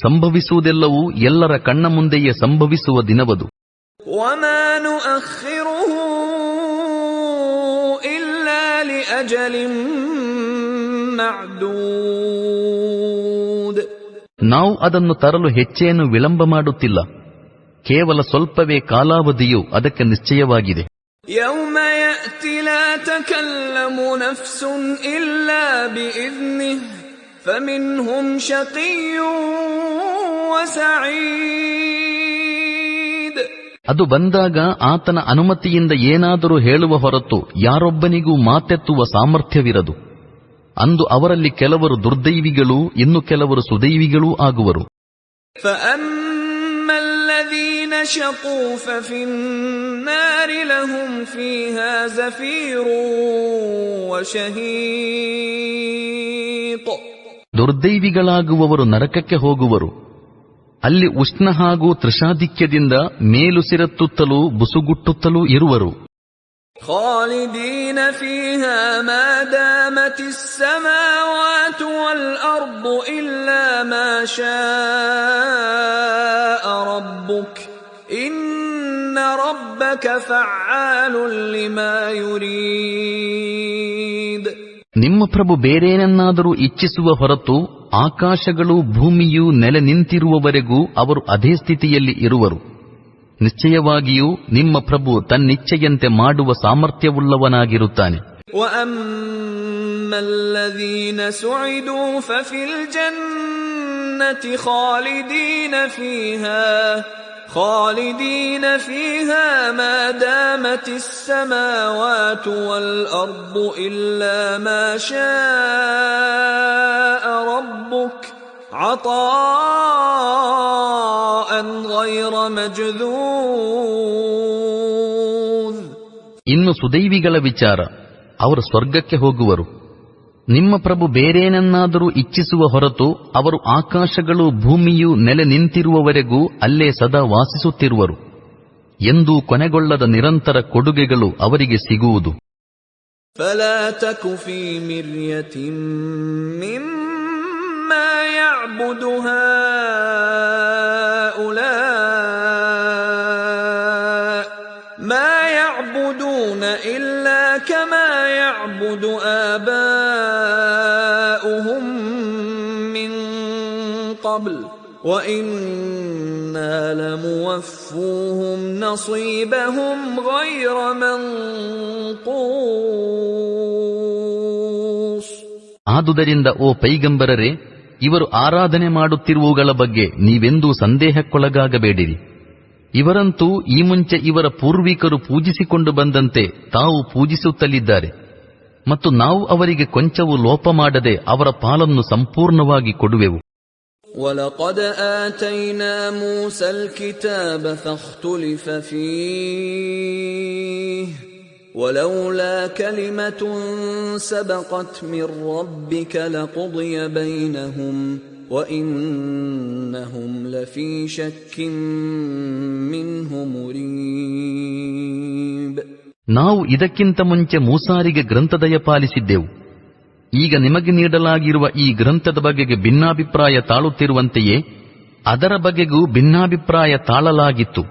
ಸಂಭವಿಸುವುದೆಲ್ಲವೂ ಎಲ್ಲರ ಕಣ್ಣ ಮುಂದೆಯೇ ಸಂಭವಿಸುವ ದಿನವದು. وَمَا نُؤَخِّرُهُ إِلَّا لِأَجَلٍ مَّعْدُودٍ. ನಾವು ಅದನ್ನು ತರಲು ಹೆಚ್ಚೇನು ವಿಳಂಬ ಮಾಡುತ್ತಿಲ್ಲ, ಕೇವಲ ಸ್ವಲ್ಪವೇ ಕಾಲಾವಧಿಯು ಅದಕ್ಕೆ ನಿಶ್ಚಯವಾಗಿದೆ. يَوْمَ يَأْتِي لَا تَكَلَّمُ نَفْسٌ إِلَّا بِإِذْنِهِ فَمِنْهُمْ شَقِيٌّ وَسَعِيدٌ. ಅದು ಬಂದಾಗ ಆತನ ಅನುಮತಿಯಿಂದ ಏನಾದರೂ ಹೇಳುವ ಹೊರತು ಯಾರೊಬ್ಬನಿಗೂ ಮಾತೆತ್ತುವ ಸಾಮರ್ಥ್ಯವಿರದು. ಅಂದು ಅವರಲ್ಲಿ ಕೆಲವರು ದುರ್ದೈವಿಗಳೂ ಇನ್ನು ಕೆಲವರು ಸುದೈವಿಗಳೂ ಆಗುವರು. فَأَمَّا الَّذِينَ شَقُوا فَفِي النَّارِ لَهُمْ فِيهَا زَفِيرٌ وَشَهِيقٌ. ದುರ್ದೈವಿಗಳಾಗುವವರು ನರಕಕ್ಕೆ ಹೋಗುವರು. ಅಲ್ಲಿ ಉಷ್ಣ ಹಾಗೂ ತೃಷಾಧಿಕ್ಯದಿಂದ ಮೇಲುಸಿರತ್ತುತ್ತಲೂ ಬುಸುಗುಟ್ಟುತ್ತಲೂ ಇರುವರು. خالدين فيها ما دامت السماوات والأرض إلا ما شاء ربك إن ربك فعال لما يريد. ನಿಮ್ಮ ಪ್ರಭು ಬೇರೇನನ್ನಾದರೂ ಇಚ್ಛಿಸುವ ಹೊರತು ಆಕಾಶಗಳು ಭೂಮಿಯೂ ನೆಲೆ ನಿಂತಿರುವವರೆಗೂ ಅವರು ಅದೇ ಸ್ಥಿತಿಯಲ್ಲಿ ಇರುವರು. ನಿಶ್ಚಯವಾಗಿಯೂ ನಿಮ್ಮ ಪ್ರಭು ತನ್ನಿಚ್ಛೆಯಂತೆ ಮಾಡುವ ಸಾಮರ್ಥ್ಯವುಳ್ಳವನಾಗಿರುತ್ತಾನೆ. وَأَمَّا الَّذِينَ سُعِدُوا فَفِي الْجَنَّةِ خالدين فيها ما دامت السماوات والأرض إلا ما شاء ربك عطاء غير مجذوذ. ಇನ್ನು ಸುದೈವಿಗಳ ವಿಚಾರ, ಅವರು ಸ್ವರ್ಗಕ್ಕೆ ಹೋಗುವರು. ನಿಮ್ಮ ಪ್ರಭು ಬೇರೇನನ್ನಾದರೂ ಇಚ್ಛಿಸುವ ಹೊರತು ಅವರು ಆಕಾಶಗಳು ಭೂಮಿಯು ನೆಲೆ ನಿಂತಿರುವವರೆಗೂ ಅಲ್ಲೇ ಸದಾ ವಾಸಿಸುತ್ತಿರುವರು. ಎಂದೂ ಕೊನೆಗೊಳ್ಳದ ನಿರಂತರ ಕೊಡುಗೆಗಳು ಅವರಿಗೆ ಸಿಗುವುದು. فلا تك في مرية مما يعبد هؤلاء ما يعبدون إلا كما يعبد آباؤهم من قبل وَإِنَّا لَمُوَفُّوهُمْ نَصِيبَهُمْ غَيْرَ مَنْقُوصٍ. ಆದುದರಿಂದ ಓ ಪೈಗಂಬರರೇ, ಇವರು ಆರಾಧನೆ ಮಾಡುತ್ತಿರುವವುಗಳ ಬಗ್ಗೆ ನೀವೆಂದೂ ಸಂದೇಹಕ್ಕೊಳಗಾಗಬೇಡಿರಿ. ಇವರಂತೂ ಈ ಮುಂಚೆ ಇವರ ಪೂರ್ವಿಕರು ಪೂಜಿಸಿಕೊಂಡು ಬಂದಂತೆ ತಾವು ಪೂಜಿಸುತ್ತಲಿದ್ದಾರೆ, ಮತ್ತು ನಾವು ಅವರಿಗೆ ಕೊಂಚವೂ ಲೋಪ ಮಾಡದೆ ಅವರ ಪಾಲನ್ನು ಸಂಪೂರ್ಣವಾಗಿ ಕೊಡುವೆವು. وَلَقَدْ آتَيْنَا مُوسَى الْكِتَابَ فَاخْتُلِفَ فِيهِ وَلَوْلَا كَلِمَةٌ سَبَقَتْ مِنْ رَبِّكَ لَقُضِيَ بَيْنَهُمْ وَإِنَّهُمْ لَفِي شَكٍّ مِنْهُ مُرِيبٍ. ನಾವು ಇದಕ್ಕಿಂತ ಮುಂಚೆ ಮೂಸಾರಿಗೆ ಗ್ರಂಥದಯ ಪಾಲಿಸಿದ್ದೆವು. ಈಗ ನಿಮಗೆ ನೀಡಲಾಗಿರುವ ಈ ಗ್ರಂಥದ ಬಗೆಗೆ ಭಿನ್ನಾಭಿಪ್ರಾಯ ತಾಳುತ್ತಿರುವಂತೆಯೇ ಅದರ ಬಗೆಗೂ ಭಿನ್ನಾಭಿಪ್ರಾಯ ತಾಳಲಾಗಿತ್ತು.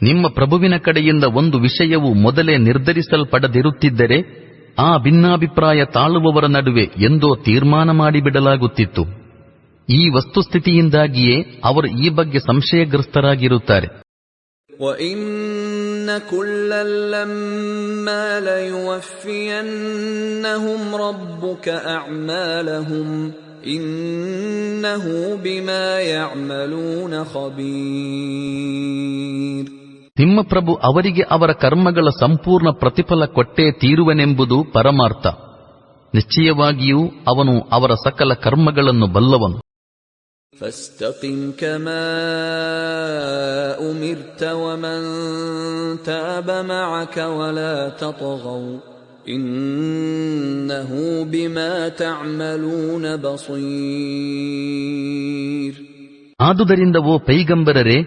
ನಿಮ್ಮ ಪ್ರಭುವಿನ ಕಡೆಯಿಂದ ಒಂದು ವಿಷಯವು ಮೊದಲೇ ನಿರ್ಧರಿಸಲ್ಪಡದಿರುತ್ತಿದ್ದರೆ ಆ ಭಿನ್ನಾಭಿಪ್ರಾಯ ತಾಳುವವರ ನಡುವೆ ಎಂದೋ ತೀರ್ಮಾನ ಮಾಡಿಬಿಡಲಾಗುತ್ತಿತ್ತು. ಈ ವಸ್ತುಸ್ಥಿತಿಯಿಂದಾಗಿಯೇ ಅವರು ಈ ಬಗ್ಗೆ ಸಂಶಯಗ್ರಸ್ತರಾಗಿರುತ್ತಾರೆ. وَإِنَّ كُلًّا لَّمَّا لَيُوَفِّيَنَّهُمْ رَبُّكَ أَعْمَالَهُمْ إِنَّهُ بِمَا يَعْمَلُونَ خَبِيرٌ. ನಿಮ್ಮ ಪ್ರಭು ಅವರಿಗೆ ಅವರ ಕರ್ಮಗಳ ಸಂಪೂರ್ಣ ಪ್ರತಿಫಲ ಕೊಟ್ಟೇ ತೀರುವನೆಂಬುದು ಪರಮಾರ್ಥ. ನಿಶ್ಚಯವಾಗಿಯೂ ಅವನು ಅವರ ಸಕಲ ಕರ್ಮಗಳನ್ನು ಬಲ್ಲವನು. فاستقم كما أمرت ومن تاب معك ولا تطغوا إنه بما تعملون بصير. ಆದುದರಿಂದ ಓ ಪೈಗಂಬರರೇ,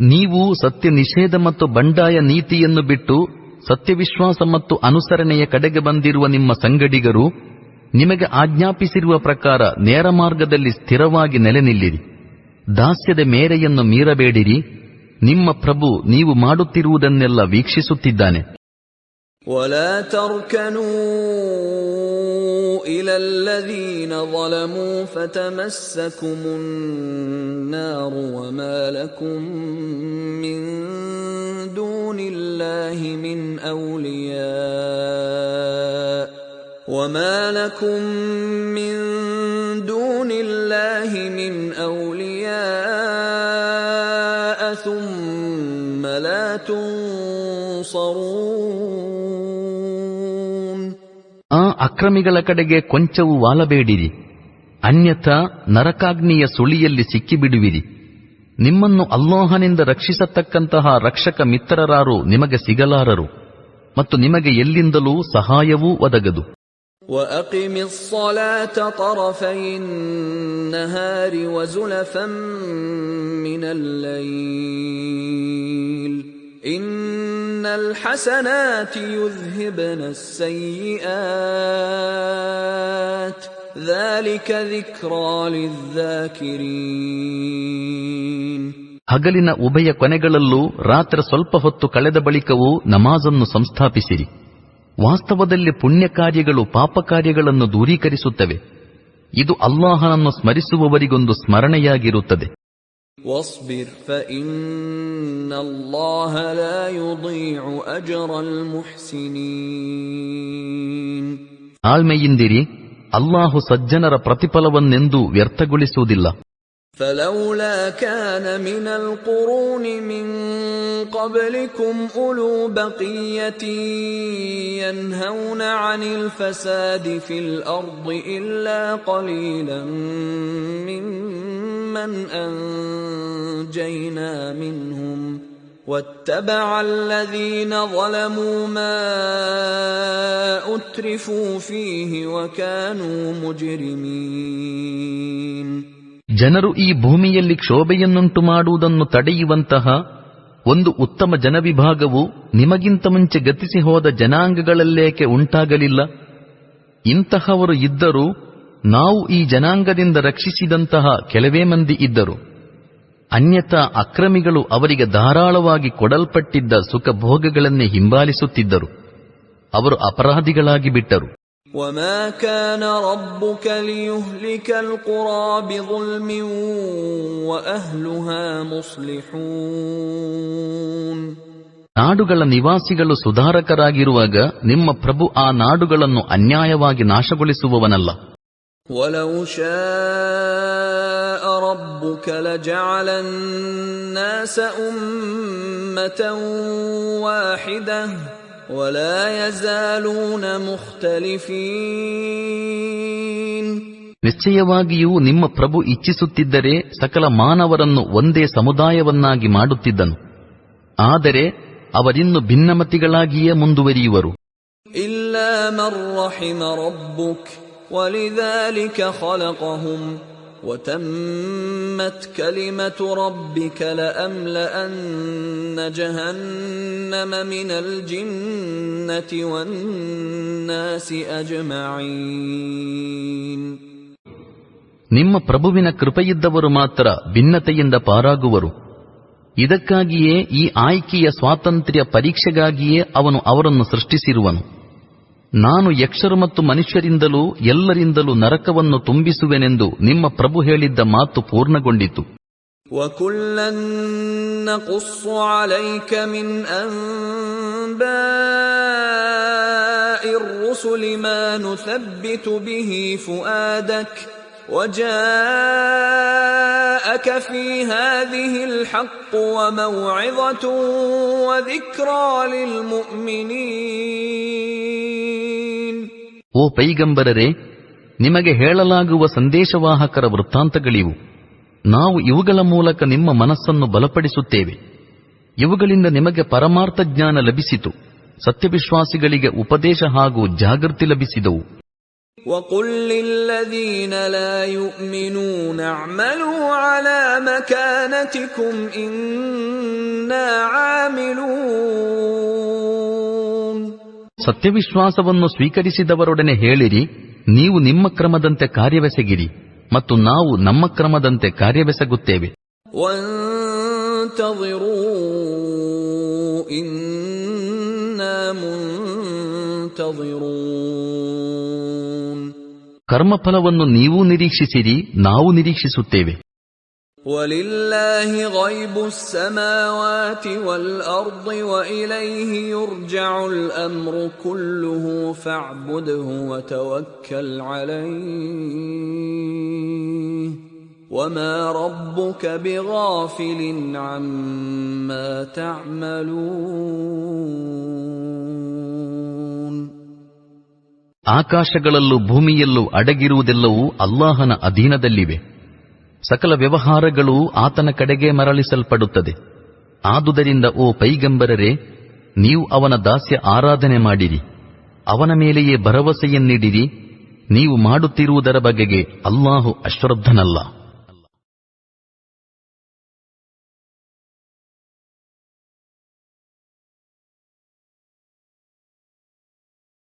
ನೀವು ಸತ್ಯ ನಿಷೇಧ ಮತ್ತು ಬಂಡಾಯ ನೀತಿಯನ್ನು ಬಿಟ್ಟು ಸತ್ಯವಿಶ್ವಾಸ ಮತ್ತು ಅನುಸರಣೆಯ ಕಡೆಗೆ ಬಂದಿರುವ ನಿಮ್ಮ ಸಂಗಡಿಗರು ನಿಮಗೆ ಆಜ್ಞಾಪಿಸಿರುವ ಪ್ರಕಾರ ನೇರ ಮಾರ್ಗದಲ್ಲಿ ಸ್ಥಿರವಾಗಿ ನೆಲೆ ನಿಲ್ಲಿರಿ. ದಾಸ್ಯದ ಮೇರೆಯನ್ನು ಮೀರಬೇಡಿರಿ. ನಿಮ್ಮ ಪ್ರಭು ನೀವು ಮಾಡುತ್ತಿರುವುದನ್ನೆಲ್ಲ ವೀಕ್ಷಿಸುತ್ತಿದ್ದಾನೆ. ولا تركنوا إلى الذين ظلموا فتمسكم النار وما لكم من دون الله من أولياء وما لكم من دون الله من أولياء ثم لا تنصرون. ಆ ಅಕ್ರಮಿಗಳ ಕಡೆಗೆ ಕೊಂಚವೂ ವಾಲಬೇಡಿರಿ, ಅನ್ಯಥಾ ನರಕಾಗ್ನಿಯ ಸುಳಿಯಲ್ಲಿ ಸಿಕ್ಕಿಬಿಡುವಿರಿ. ನಿಮ್ಮನ್ನು ಅಲ್ಲಾಹನಿಂದ ರಕ್ಷಿಸತಕ್ಕಂತಹ ರಕ್ಷಕ ಮಿತ್ರರಾರು ನಿಮಗೆ ಸಿಗಲಾರರು, ಮತ್ತು ನಿಮಗೆ ಎಲ್ಲಿಂದಲೂ ಸಹಾಯವೂ ಒದಗದು. وَأَقِمِ الصَّلَاةَ طَرَفَيِ النَّهَارِ وَزُلَفًا مِنَ اللَّيْلِ إِنَّ الْحَسَنَاتِ يُذْهِبْنَ السَّيِّئَاتِ ذَلِكَ ذِكْرَى لِلذَّاكِرِينَ. ಹಗಲಿನ ಉಭಯ ಕೊನೆಗಳಲ್ಲೂ ರಾತ್ರಿ ಸ್ವಲ್ಪ ಹೊತ್ತು ಕಳೆದ ಬಳಿಕವೂ ನಮಾಜನ್ನು ಸಂಸ್ಥಾಪಿಸಿರಿ. ವಾಸ್ತವದಲ್ಲಿ ಪುಣ್ಯ ಕಾರ್ಯಗಳು ಪಾಪ ಕಾರ್ಯಗಳನ್ನು ದೂರೀಕರಿಸುತ್ತವೆ. ಇದು ಅಲ್ಲಾಹನನ್ನು ಸ್ಮರಿಸುವವರಿಗೊಂದು ಸ್ಮರಣೆಯಾಗಿರುತ್ತದೆ. واصبر فإن الله لا يضيع أجر المحسنين. ತಾಳ್ಮೆಯಿಂದಿರಿ, ಅಲ್ಲಾಹು ಸಜ್ಜನರ ಪ್ರತಿಫಲವನ್ನೆಂದೂ ವ್ಯರ್ಥಗೊಳಿಸುವುದಿಲ್ಲ. فلولا كان من القرون من قبلكم أولو بقية ينهون عن الفساد في الأرض إلا قليلا ممن أنجينا منهم واتبع الذين ظلموا ما أترفوا فيه وكانوا مجرمين. ಜನರು ಈ ಭೂಮಿಯಲ್ಲಿ ಕ್ಷೋಭೆಯನ್ನುಂಟು ಮಾಡುವುದನ್ನು ತಡೆಯುವಂತಹ ಒಂದು ಉತ್ತಮ ಜನವಿಭಾಗವು ನಿಮಗಿಂತ ಮುಂಚೆ ಗತಿಸಿ ಹೋದ ಜನಾಂಗಗಳಲ್ಲೇಕೆ ಉಂಟಾಗಲಿಲ್ಲ? ಇಂತಹವರು ಇದ್ದರೂ ನಾವು ಈ ಜನಾಂಗದಿಂದ ರಕ್ಷಿಸಿದಂತಹ ಕೆಲವೇ ಮಂದಿ ಇದ್ದರು. ಅನ್ಯಥಾ ಅಕ್ರಮಿಗಳು ಅವರಿಗೆ ಧಾರಾಳವಾಗಿ ಕೊಡಲ್ಪಟ್ಟಿದ್ದ ಸುಖಭೋಗಗಳನ್ನೇ ಹಿಂಬಾಲಿಸುತ್ತಿದ್ದರು. ಅವರು ಅಪರಾಧಿಗಳಾಗಿ ಬಿಟ್ಟರು. وَمَا كَانَ رَبُّكَ لِيُهْلِكَ الْقُرَى بِظُلْمٍ وَأَهْلُهَا مُصْلِحُونَ. ನಾಡುಗಳ ನಿವಾಸಿಗಳು ಸುಧಾರಕರಾಗಿರುವಾಗ ನಿಮ್ಮ ಪ್ರಭು ಆ ನಾಡುಗಳನ್ನು ಅನ್ಯಾಯವಾಗಿ ನಾಶಗೊಳಿಸುವವನಲ್ಲ. وَلَوْ شَاءَ رَبُّكَ لَجَعَلَ النَّاسَ أُمَّةً وَاحِدَةً ولا يزالون مختلفين. ನಿಶ್ಚಯವಾಗಿಯೂ ನಿಮ್ಮ ಪ್ರಭು ಇಚ್ಛಿಸುತ್ತಿದ್ದರೆ ಸಕಲ ಮಾನವರನ್ನು ಒಂದೇ ಸಮುದಾಯವನ್ನಾಗಿ ಮಾಡುತ್ತಿದ್ದನು. ಆದರೆ ಅವರಿನ್ನು ಭಿನ್ನಮತಿಗಳಾಗಿಯೇ ಮುಂದುವರಿಯುವರು. ಇಲ್ಲಾ ಮನ್ ರಹಿಮ ರಬ್ಬುಕ್ ವಲಿದಾಲಿಕ ಖಲಕಹುಂ وتمت كلمة ربك لأملأن جهنم من الجنة والناس أجمعين. ನಿಮ್ಮ ಪ್ರಭುವಿನ ಕೃಪೆಯಿದ್ದವರು ಮಾತ್ರ ಭಿನ್ನತೆಯಿಂದ ಪಾರಾಗುವರು. ಇದಕ್ಕಾಗಿಯೇ ಈ ಆಯ್ಕೆಯ ಸ್ವಾತಂತ್ರ್ಯ ಪರೀಕ್ಷೆಗಾಗಿಯೇ ಅವನು ಅವರನ್ನು ಸೃಷ್ಟಿಸಿರುವನು. ನಾನು ಯಕ್ಷರು ಮತ್ತು ಮನುಷ್ಯರಿಂದಲೂ ಎಲ್ಲರಿಂದಲೂ ನರಕವನ್ನು ತುಂಬಿಸುವೆನೆಂದು ನಿಮ್ಮ ಪ್ರಭು ಹೇಳಿದ್ದ ಮಾತು ಪೂರ್ಣಗೊಂಡಿತು. وَكُلًّا نَّقُصُّ عَلَيْكَ مِنْ أَنبَاءِ الرُّسُلِ مَا نُثَبِّتُ بِهِ فُؤَادَكَ وَجَاءَكَ فِي هَٰذِهِ الْحَقُّ وَمَوْعِظَةٌ وَذِكْرَىٰ لِلْمُؤْمِنِينَ. ಓ ಪೈಗಂಬರರೇ, ನಿಮಗೆ ಹೇಳಲಾಗುವ ಸಂದೇಶವಾಹಕರ ವೃತ್ತಾಂತಗಳಿವು. ನಾವು ಇವುಗಳ ಮೂಲಕ ನಿಮ್ಮ ಮನಸ್ಸನ್ನು ಬಲಪಡಿಸುತ್ತೇವೆ. ಇವುಗಳಿಂದ ನಿಮಗೆ ಪರಮಾರ್ಥ ಜ್ಞಾನ ಲಭಿಸಿತು. ಸತ್ಯವಿಶ್ವಾಸಿಗಳಿಗೆ ಉಪದೇಶ ಹಾಗೂ ಜಾಗೃತಿ ಲಭಿಸಿದವು. وَقُلْ لِلَّذِينَ لَا يُؤْمِنُونَ اعْمَلُوا عَلَى مَكَانَتِكُمْ إِنَّا عَامِلُونَ. ಸತ್ಯವಿಶ್ವಾಸವನ್ನು ಸ್ವೀಕರಿಸಿದವರೊಡನೆ ಹೇಳಿರಿ, ನೀವು ನಿಮ್ಮ ಕ್ರಮದಂತೆ ಕಾರ್ಯವೆಸಗಿರಿ ಮತ್ತು ನಾವು ನಮ್ಮ ಕ್ರಮದಂತೆ ಕಾರ್ಯವೆಸಗುತ್ತೇವೆ. وَانْتَظِرُوا إِنَّا مُنْتَظِرُونَ. ಕರ್ಮಫಲವನ್ನು ನೀವೂ ನಿರೀಕ್ಷಿಸಿರಿ, ನಾವು ನಿರೀಕ್ಷಿಸುತ್ತೇವೆ. وَلِلَّهِ غَيْبُ السَّمَاوَاتِ وَالْأَرْضِ وَإِلَيْهِ يُرْجَعُ الْأَمْرُ كُلُّهُ فَاعْبُدْهُ وَتَوَكَّلْ عَلَيْهِ وَمَا رَبُّكَ بِغَافِلٍ عَمَّا تَعْمَلُونَ. ಆಕಾಶಗಳಲ್ಲೂ ಭೂಮಿಯಲ್ಲೂ ಅಡಗಿರುವುದೆಲ್ಲವೂ ಅಲ್ಲಾಹನ ಅಧೀನದಲ್ಲಿವೆ. ಸಕಲ ವ್ಯವಹಾರಗಳು ಆತನ ಕಡೆಗೆ ಮರಳಿಸಲ್ಪಡುತ್ತದೆ. ಆದುದರಿಂದ ಓ ಪೈಗಂಬರರೇ, ನೀವು ಅವನ ದಾಸ್ಯ ಆರಾಧನೆ ಮಾಡಿರಿ, ಅವನ ಮೇಲೆಯೇ ಭರವಸೆಯನ್ನಿಡಿರಿ. ನೀವು ಮಾಡುತ್ತಿರುವುದರ ಬಗೆಗೆ ಅಲ್ಲಾಹು ಅಶ್ರದ್ಧನಲ್ಲ.